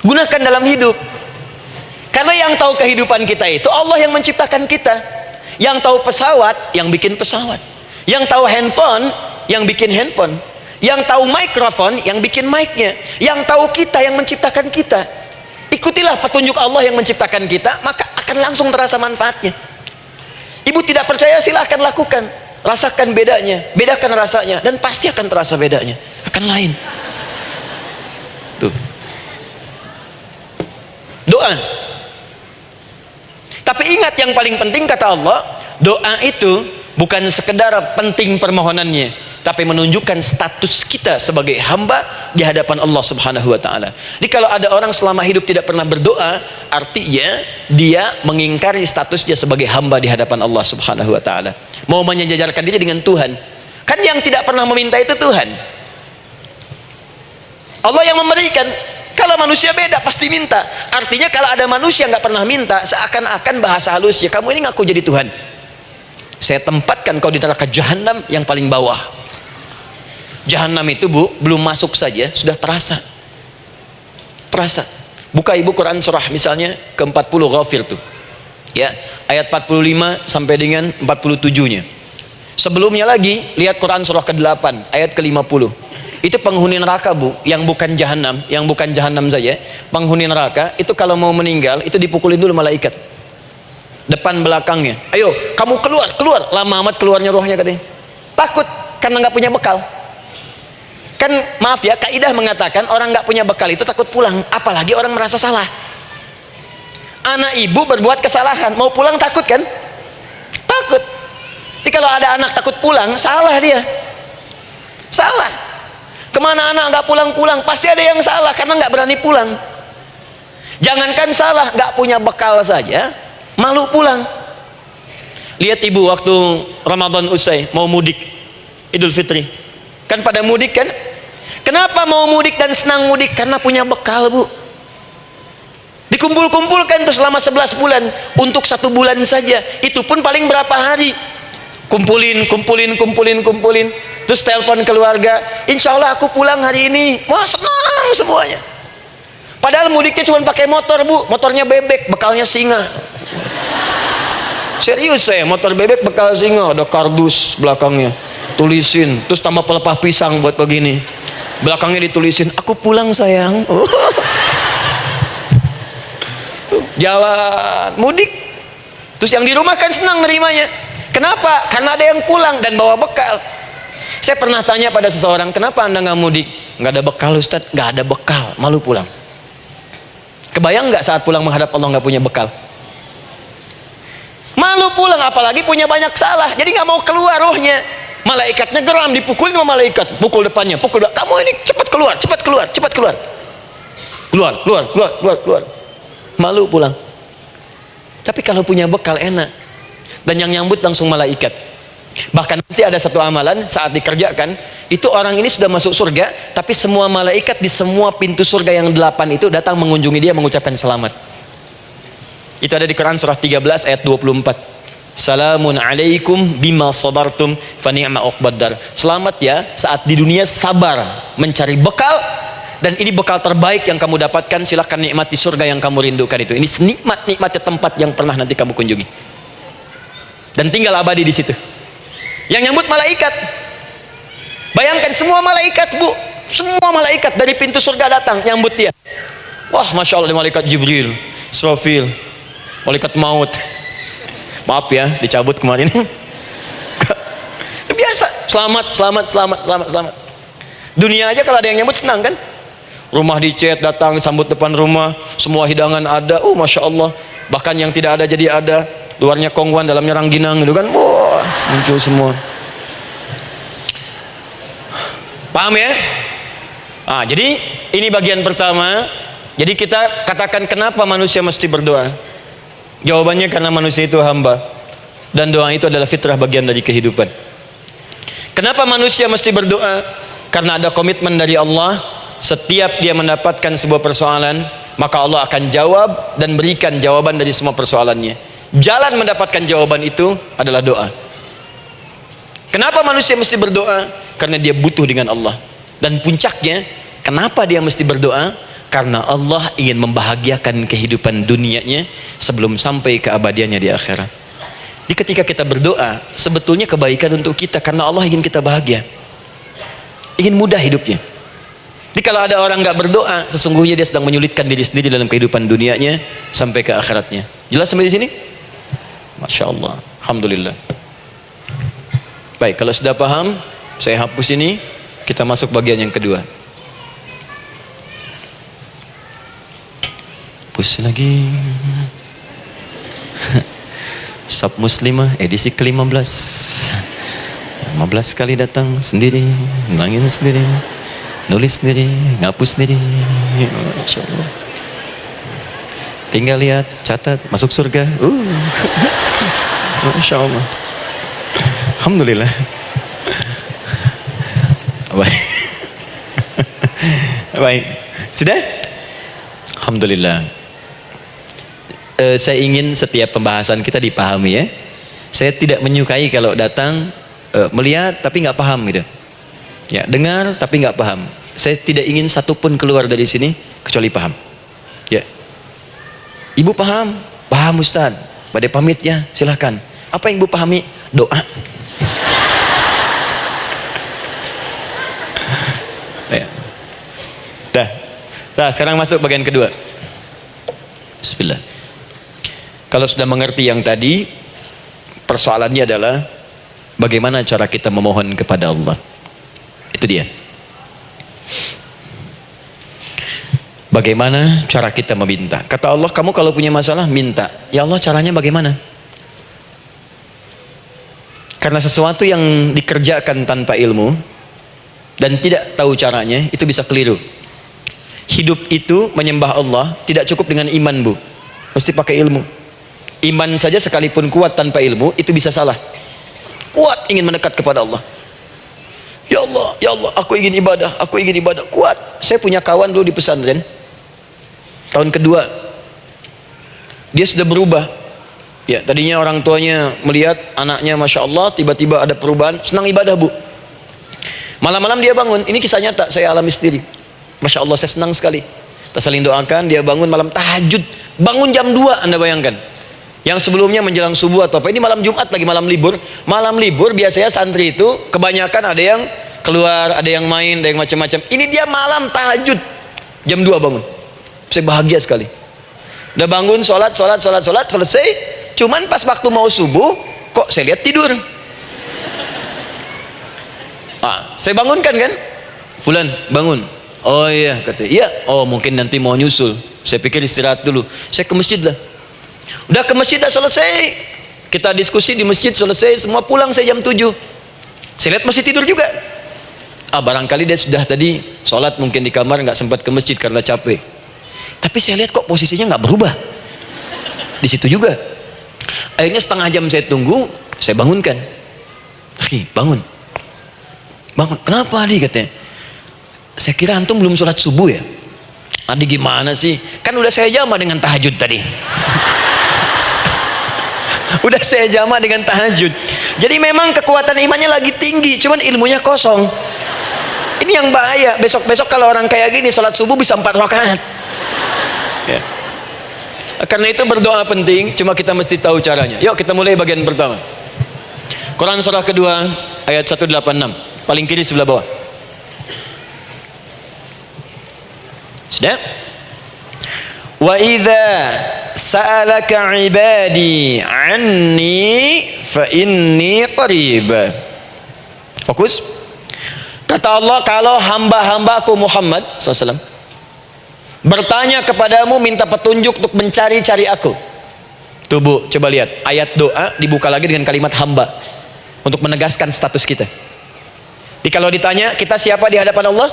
gunakan dalam hidup. Karena yang tahu kehidupan kita itu Allah yang menciptakan kita. Yang tahu pesawat, yang bikin pesawat. Yang tahu handphone, yang bikin handphone. Yang tahu mikrofon, yang bikin mic-nya. Yang tahu kita, yang menciptakan kita. Ikutilah petunjuk Allah yang menciptakan kita, maka akan langsung terasa manfaatnya. Ibu tidak percaya, silahkan lakukan. Rasakan bedanya, bedakan rasanya, dan pasti akan terasa bedanya, akan lain. Tuh. Doa. Tapi ingat, yang paling penting kata Allah, doa itu bukan sekedar penting permohonannya, tapi menunjukkan status kita sebagai hamba di hadapan Allah Subhanahu wa taala. Jadi kalau ada orang selama hidup tidak pernah berdoa, artinya dia mengingkari statusnya sebagai hamba di hadapan Allah Subhanahu wa taala. Mau menyejajarkan diri dengan Tuhan. Kan yang tidak pernah meminta itu Tuhan. Allah yang memberikan. Kalau manusia beda, pasti minta. Artinya kalau ada manusia nggak pernah minta, seakan-akan bahasa halusnya, kamu ini ngaku jadi Tuhan. Saya tempatkan kau di neraka jahanam yang paling bawah. Jahanam itu, Bu, belum masuk saja sudah terasa. Terasa. Buka ibu Quran surah misalnya ke-40 Ghafir tuh. Ya, ayat 45 sampai dengan 47-nya. Sebelumnya lagi lihat Quran surah ke-8 ayat ke-50. Itu penghuni neraka, Bu, yang bukan jahanam, saja. Penghuni neraka itu kalau mau meninggal itu dipukulin dulu malaikat. Depan belakangnya. Ayo, kamu keluar. Lama amat keluarnya rohnya katanya. Takut karena nggak punya bekal. Kan maaf ya, kaidah mengatakan orang nggak punya bekal itu takut pulang, apalagi orang merasa salah. Anak ibu berbuat kesalahan, mau pulang takut kan? Takut. Jadi kalau ada anak takut pulang, salah dia. Salah. Kemana anak nggak pulang-pulang, pasti ada yang salah karena nggak berani pulang. Jangankan salah, nggak punya bekal saja, malu pulang. Lihat ibu waktu Ramadan usai, mau mudik Idul Fitri. Kan pada mudik kan? Kenapa mau mudik dan senang mudik? Karena punya bekal, Bu. Dikumpul-kumpulkan tuh selama 11 bulan untuk 1 bulan saja. Itu pun paling berapa hari? Kumpulin. Terus telepon keluarga, insya Allah aku pulang hari ini. Wah, senang semuanya. Padahal mudiknya cuma pakai motor, Bu. Motornya bebek, bekalnya singa. Serius saya, motor bebek bekal singa, ada kardus belakangnya. Tulisin, terus tambah pelepah pisang buat begini. Belakangnya ditulisin, aku pulang sayang. Jalan mudik. Terus yang di rumah kan senang nerimanya. Kenapa? Karena ada yang pulang dan bawa bekal. Saya pernah tanya pada seseorang, kenapa anda nggak mudik? Nggak ada bekal, Ustaz. Nggak ada bekal, malu pulang. Kebayang nggak saat pulang menghadap Allah nggak punya bekal? Malu pulang, apalagi punya banyak salah. Jadi nggak mau keluar rohnya. Malaikatnya geram, dipukulin sama malaikat. Pukul depannya, pukul depan. Kamu ini cepat keluar. Keluar. Malu pulang. Tapi kalau punya bekal enak. Dan yang nyambut langsung malaikat. Bahkan nanti ada satu amalan saat dikerjakan, itu orang ini sudah masuk surga, tapi semua malaikat di semua pintu surga yang 8 itu datang mengunjungi dia mengucapkan selamat. Itu ada di Quran surah 13 ayat 24. Salamun alaikum bima sabartum fa ni'ma uqbaddar. Selamat ya saat di dunia sabar mencari bekal, dan ini bekal terbaik yang kamu dapatkan. Silahkan nikmati surga yang kamu rindukan itu. Ini nikmatnya tempat yang pernah nanti kamu kunjungi dan tinggal abadi di situ. Yang nyambut malaikat. Bayangkan semua malaikat, Bu, semua malaikat dari pintu surga datang nyambut dia. Wah, masya Allah, malaikat Jibril, Israfil, malaikat maut. Maaf ya, dicabut kemarin. Biasa, selamat. Dunia aja kalau ada yang nyambut senang kan? Rumah dicat, datang sambut depan rumah, semua hidangan ada. Oh, masya Allah. Bahkan yang tidak ada jadi ada. Luarnya kongwan, dalamnya rangginang, gitu kan? Wah, muncul semua. Paham ya? Ah, jadi ini bagian pertama. Jadi kita katakan kenapa manusia mesti berdoa. Jawabannya karena manusia itu hamba. Dan doa itu adalah fitrah, bagian dari kehidupan. Kenapa manusia mesti berdoa? Karena ada komitmen dari Allah. Setiap dia mendapatkan sebuah persoalan, maka Allah akan jawab dan berikan jawaban dari semua persoalannya. Jalan mendapatkan jawaban itu adalah doa. Kenapa manusia mesti berdoa? Karena dia butuh dengan Allah. Dan puncaknya, kenapa dia mesti berdoa? Karena Allah ingin membahagiakan kehidupan dunianya sebelum sampai keabadiannya di akhirat. Jadi ketika kita berdoa, sebetulnya kebaikan untuk kita, karena Allah ingin kita bahagia, ingin mudah hidupnya. Jadi kalau ada orang nggak berdoa, sesungguhnya dia sedang menyulitkan diri sendiri dalam kehidupan dunianya sampai ke akhiratnya. Jelas sampai di sini? Masya Allah, alhamdulillah. Baik, kalau sudah paham, saya hapus ini. Kita masuk bagian yang kedua. Hapus lagi. Sab Muslimah edisi ke-15. 15 kali datang sendiri, ngulangin sendiri, nulis sendiri, ngapus sendiri. Masya Allah. Tinggal lihat, catat, masuk surga. Masya Allah. Alhamdulillah. Baik. Baik. Sudah? Alhamdulillah. Saya ingin setiap pembahasan kita dipahami ya. Saya tidak menyukai kalau datang melihat tapi nggak paham gitu. Ya, dengar tapi nggak paham. Saya tidak ingin satupun keluar dari sini kecuali paham. Ya. Ibu paham? Paham Ustaz. Badai pamit ya, silahkan. Apa yang ibu pahami? Doa. Ya. Dah. Nah, sekarang masuk bagian kedua. Bismillah. Kalau sudah mengerti yang tadi, persoalannya adalah bagaimana cara kita memohon kepada Allah. Itu dia. Bagaimana cara kita meminta? Kata Allah, kamu kalau punya masalah minta. Ya Allah, caranya bagaimana? Karena sesuatu yang dikerjakan tanpa ilmu dan tidak tahu caranya, itu bisa keliru. Hidup itu menyembah Allah tidak cukup dengan iman, Bu. Mesti pakai ilmu. Iman saja sekalipun kuat tanpa ilmu itu bisa salah. Kuat ingin mendekat kepada Allah. Ya Allah, aku ingin ibadah, aku ingin ibadah. Kuat. Saya punya kawan dulu di pesantren. Tahun kedua, dia sudah berubah. Ya, tadinya orang tuanya melihat anaknya, masya Allah, tiba-tiba ada perubahan. Senang ibadah, Bu. Malam-malam dia bangun. Ini kisah nyata, saya alami sendiri. Masya Allah, saya senang sekali. Kita saling doakan. Dia bangun malam tahajud. Bangun jam 2, Anda bayangkan. Yang sebelumnya menjelang subuh atau apa. Ini malam Jumat lagi, malam libur. Malam libur biasanya santri itu kebanyakan ada yang keluar, ada yang main, ada yang macam-macam. Ini dia malam tahajud jam 2 bangun. Saya bahagia sekali. Udah bangun, sholat, selesai. Cuman pas waktu mau subuh, kok saya lihat tidur. Saya bangunkan kan, Fulan bangun. Oh iya, kata iya. Oh mungkin nanti mau nyusul. Saya pikir istirahat dulu. Saya ke masjid lah. Udah ke masjid, dah selesai. Kita diskusi di masjid, selesai. Semua pulang saya jam 7. Saya lihat masih tidur juga. Barangkali dia sudah tadi sholat mungkin di kamar, nggak sempat ke masjid karena capek. Tapi saya lihat kok posisinya nggak berubah. Di situ juga. Akhirnya setengah jam saya tunggu, saya bangunkan. Bangun. Kenapa Adi? Katanya. Saya kira antum belum sholat subuh ya. Adi gimana sih? Kan udah saya jama dengan tahajud tadi. Udah saya jama dengan tahajud. Jadi memang kekuatan imannya lagi tinggi, cuman ilmunya kosong. Ini yang bahaya. Besok-besok kalau orang kayak gini sholat subuh bisa 4 rakaat. Ya. Karena itu berdoa penting, cuma kita mesti tahu caranya. Yuk kita mulai bagian pertama. Quran surah kedua ayat 186, paling kiri sebelah bawah. Sudah? Wa idza sa'alaka 'ibadi 'anni fa inni qarib. Fokus. Kata Allah, kalau hamba-hambaku Muhammad SAW bertanya kepadamu, minta petunjuk untuk mencari-cari aku. Tuh Bu, coba lihat ayat doa dibuka lagi dengan kalimat hamba untuk menegaskan status kita. Jadi kalau ditanya kita siapa di hadapan Allah,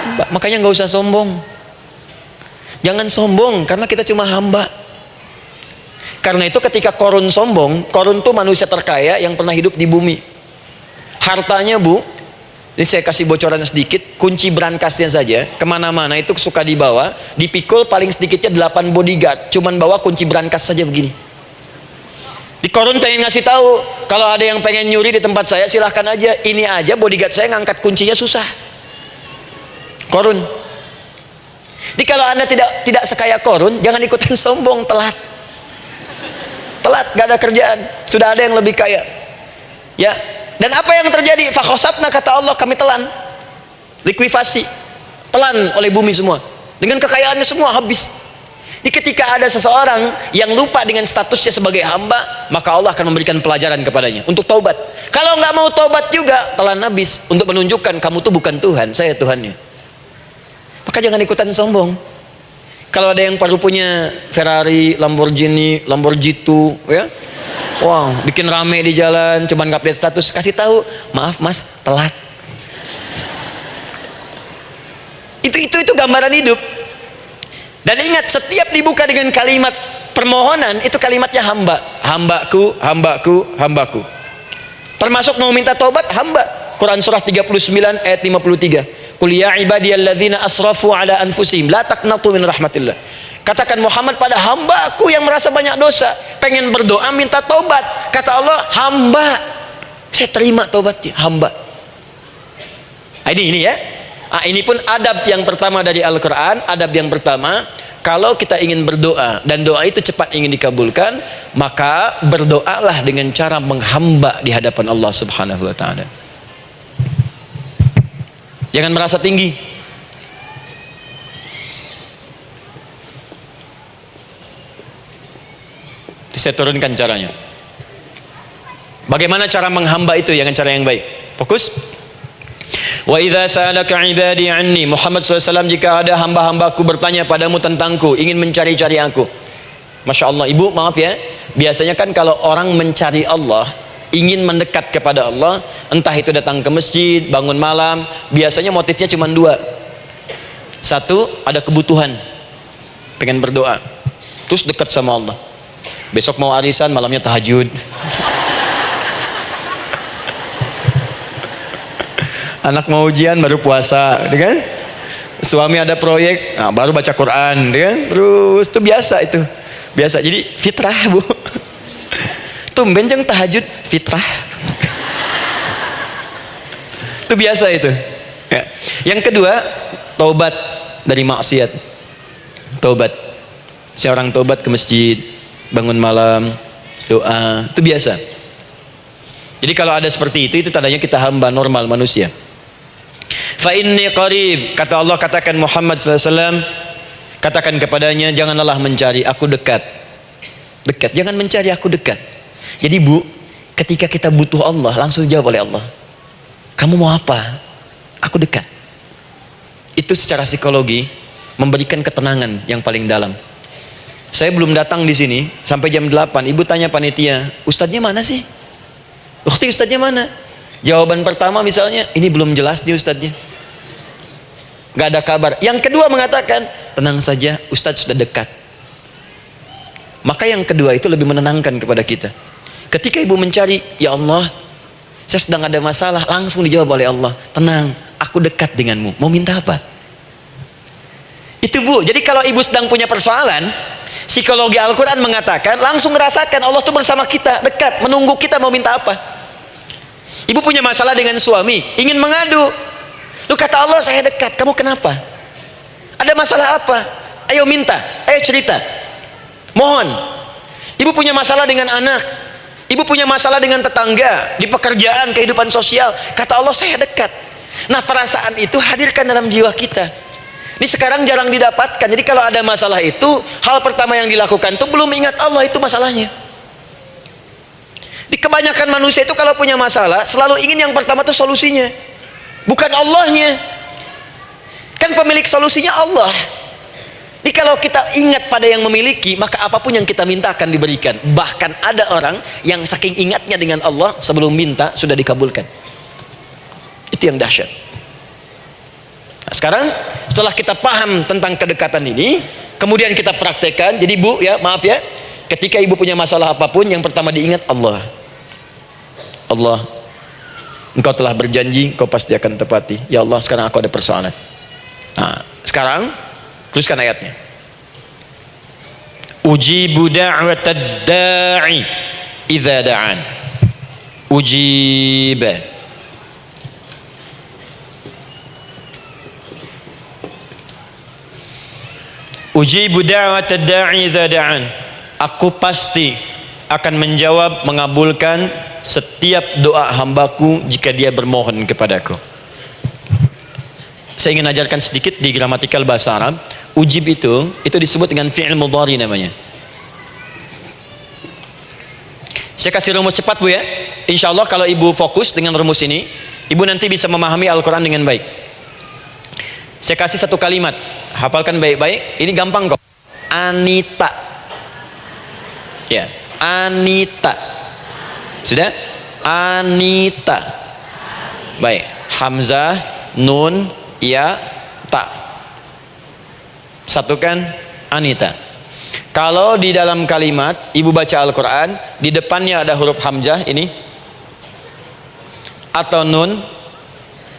hamba. Makanya nggak usah sombong. Jangan sombong karena kita cuma hamba. Karena itu ketika Korun sombong, Korun tuh manusia terkaya yang pernah hidup di bumi. Hartanya bu, ini saya kasih bocoran sedikit, kunci berangkasnya saja, kemana-mana itu suka dibawa, dipikul paling sedikitnya 8 bodyguard, cuman bawa kunci berangkas saja begini. Di Korun pengen ngasih tahu, kalau ada yang pengen nyuri di tempat saya silahkan aja, ini aja bodyguard saya ngangkat kuncinya susah. Korun. Jadi kalau anda tidak sekaya Korun, jangan ikutan sombong, telat. Telat, gak ada kerjaan, sudah ada yang lebih kaya. Ya, dan apa yang terjadi? Fakhosabna, kata Allah, kami telan, likuifasi, telan oleh bumi semua, dengan kekayaannya semua habis. Jadi ketika ada seseorang yang lupa dengan statusnya sebagai hamba, maka Allah akan memberikan pelajaran kepadanya untuk taubat. Kalau nggak mau taubat juga, telan habis, untuk menunjukkan kamu tuh bukan Tuhan, saya Tuhannya. Maka jangan ikutan sombong. Kalau ada yang baru punya Ferrari, Lamborghini, Lamborghini, ya, wow, bikin rame di jalan, cuman nggak update status, kasih tahu, maaf mas, telat. Itu gambaran hidup. Dan ingat, setiap dibuka dengan kalimat permohonan, itu kalimatnya hamba, hambaku, hambaku, hambaku. Termasuk mau minta taubat, hamba. Quran surah 39 ayat 53. Qul ya ibadiyalladzina asrafu ala anfusihim la taqnatu min rahmatillah. Katakan Muhammad pada hambaku yang merasa banyak dosa, pengen berdoa minta taubat. Kata Allah, hamba, saya terima taubatnya, hamba. Ini ya. Ini pun adab yang pertama dari Al-Quran. Adab yang pertama, kalau kita ingin berdoa dan doa itu cepat ingin dikabulkan, maka berdoalah dengan cara menghamba di hadapan Allah Subhanahu wa ta'ala. Jangan merasa tinggi. Saya turunkan caranya. Bagaimana cara menghamba itu dengan cara yang baik? Fokus. Wa idza sa'alaka 'ibadi 'anni, Muhammad SAW, jika ada hamba-hambaku bertanya padamu tentangku, ingin mencari-cari aku. Masya Allah, ibu maaf ya, biasanya kan kalau orang mencari Allah, ingin mendekat kepada Allah, entah itu datang ke masjid, bangun malam, biasanya motifnya cuma dua. Satu, ada kebutuhan, pengen berdoa, terus dekat sama Allah. Besok mau arisan, malamnya tahajud. Anak mau ujian, baru puasa, kan? Suami ada proyek, nah, baru baca Quran, kan? Terus itu biasa itu, biasa. Jadi fitrah bu. Tumben jeng tahajud, fitrah. Itu biasa itu. Ya. Yang kedua, taubat dari maksiat. Taubat. Seorang taubat ke masjid, bangun malam, doa, itu biasa. Jadi kalau ada seperti itu tandanya kita hamba normal manusia. Fa inni qarib, kata Allah, katakan Muhammad SAW, katakan kepadanya, jangan lelah mencari, aku dekat. Dekat, jangan mencari, aku dekat. Jadi bu, ketika kita butuh Allah, langsung dijawab oleh Allah. Kamu mau apa? Aku dekat. Itu secara psikologi memberikan ketenangan yang paling dalam. Saya belum datang di sini sampai jam 8. Ibu tanya panitia, ustadznya mana sih? Ukti, ustadznya mana? Jawaban pertama misalnya, ini belum jelas nih ustadznya, gak ada kabar. Yang kedua mengatakan, tenang saja, ustadz sudah dekat. Maka yang kedua itu lebih menenangkan kepada kita. Ketika ibu mencari, ya Allah, saya sedang ada masalah, langsung dijawab oleh Allah, tenang, aku dekat denganmu, mau minta apa? Itu bu, jadi kalau ibu sedang punya persoalan, psikologi Al-Quran mengatakan, langsung merasakan Allah tuh bersama kita, dekat, menunggu kita mau minta apa. Ibu punya masalah dengan suami, ingin mengadu, lu kata Allah, saya dekat, kamu kenapa? Ada masalah apa? Ayo minta, ayo cerita, mohon. Ibu punya masalah dengan anak, ibu punya masalah dengan tetangga, di pekerjaan, kehidupan sosial, kata Allah, saya dekat. Nah, perasaan itu hadirkan dalam jiwa kita. Ini sekarang jarang didapatkan. Jadi kalau ada masalah itu, hal pertama yang dilakukan itu belum ingat Allah, itu masalahnya. Di kebanyakan manusia itu kalau punya masalah, selalu ingin yang pertama itu solusinya, bukan Allahnya. Kan pemilik solusinya Allah. Jadi kalau kita ingat pada yang memiliki, maka apapun yang kita minta akan diberikan. Bahkan ada orang yang saking ingatnya dengan Allah, sebelum minta sudah dikabulkan. Itu yang dahsyat. Nah, sekarang setelah kita paham tentang kedekatan ini, kemudian kita praktekkan. Jadi bu ya, maaf ya, ketika ibu punya masalah apapun, yang pertama diingat Allah. Allah, Engkau telah berjanji, Engkau pasti akan tepati. Ya Allah, sekarang aku ada persoalan. Nah, sekarang teruskan ayatnya. Ujibu da'watad da'i idza da'an. Ujiba. Ujibu da'watad da'i idza da'an. Aku pasti akan menjawab, mengabulkan setiap doa hambaku jika dia bermohon kepadaku. Saya ingin ajarkan sedikit di gramatikal bahasa Arab. Ujib itu disebut dengan fi'il mudhari namanya. Saya kasih rumus cepat Bu ya. Insya Allah kalau ibu fokus dengan rumus ini, ibu nanti bisa memahami Al-Quran dengan baik. Saya kasih satu kalimat, hafalkan baik-baik. Ini gampang kok. Anita. Ya, Anita. Sudah? Anita. Baik. Hamzah, nun, ya, ta. Satukan Anita. Kalau di dalam kalimat ibu baca Al-Quran, di depannya ada huruf hamzah ini, atau nun,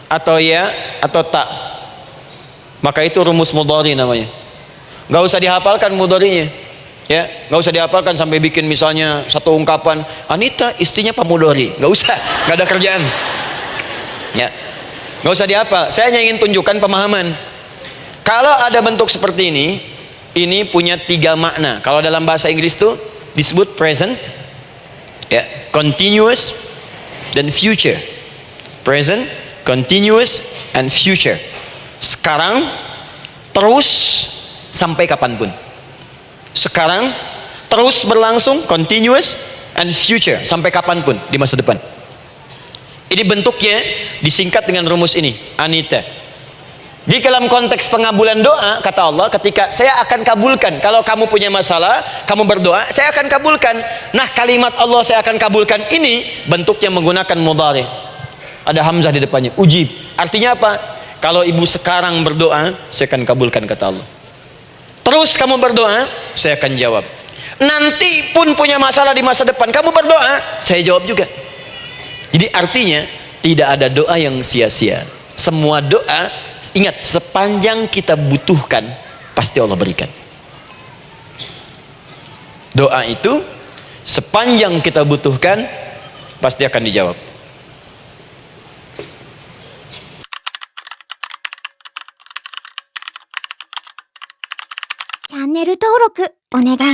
atau ya, atau ta, maka itu rumus mudhari namanya. Gak usah dihafalkan mudharinya, ya, gak usah dihafalkan sampai bikin misalnya satu ungkapan Anita istrinya Pak Mudhari, gak usah, gak ada kerjaan, ya, gak usah dihafal. Saya hanya ingin tunjukkan pemahaman. Kalau ada bentuk seperti ini punya 3 makna. Kalau dalam bahasa Inggris itu disebut present, ya, continuous, dan future. Present, continuous, and future. Sekarang, terus, sampai kapanpun. Sekarang, terus berlangsung, continuous, and future, sampai kapanpun di masa depan. Ini bentuknya disingkat dengan rumus ini, Anita. Di dalam konteks pengabulan doa, kata Allah, ketika saya akan kabulkan, kalau kamu punya masalah, kamu berdoa, saya akan kabulkan. Nah, kalimat Allah saya akan kabulkan ini bentuknya menggunakan mudhari. Ada hamzah di depannya, ujib. Artinya apa? Kalau ibu sekarang berdoa, saya akan kabulkan, kata Allah. Terus kamu berdoa, saya akan jawab. Nanti pun punya masalah di masa depan, kamu berdoa, saya jawab juga. Jadi artinya tidak ada doa yang sia-sia. Semua doa, ingat, sepanjang kita butuhkan pasti Allah berikan. Doa itu sepanjang kita butuhkan pasti akan dijawab. Channel 登録お願い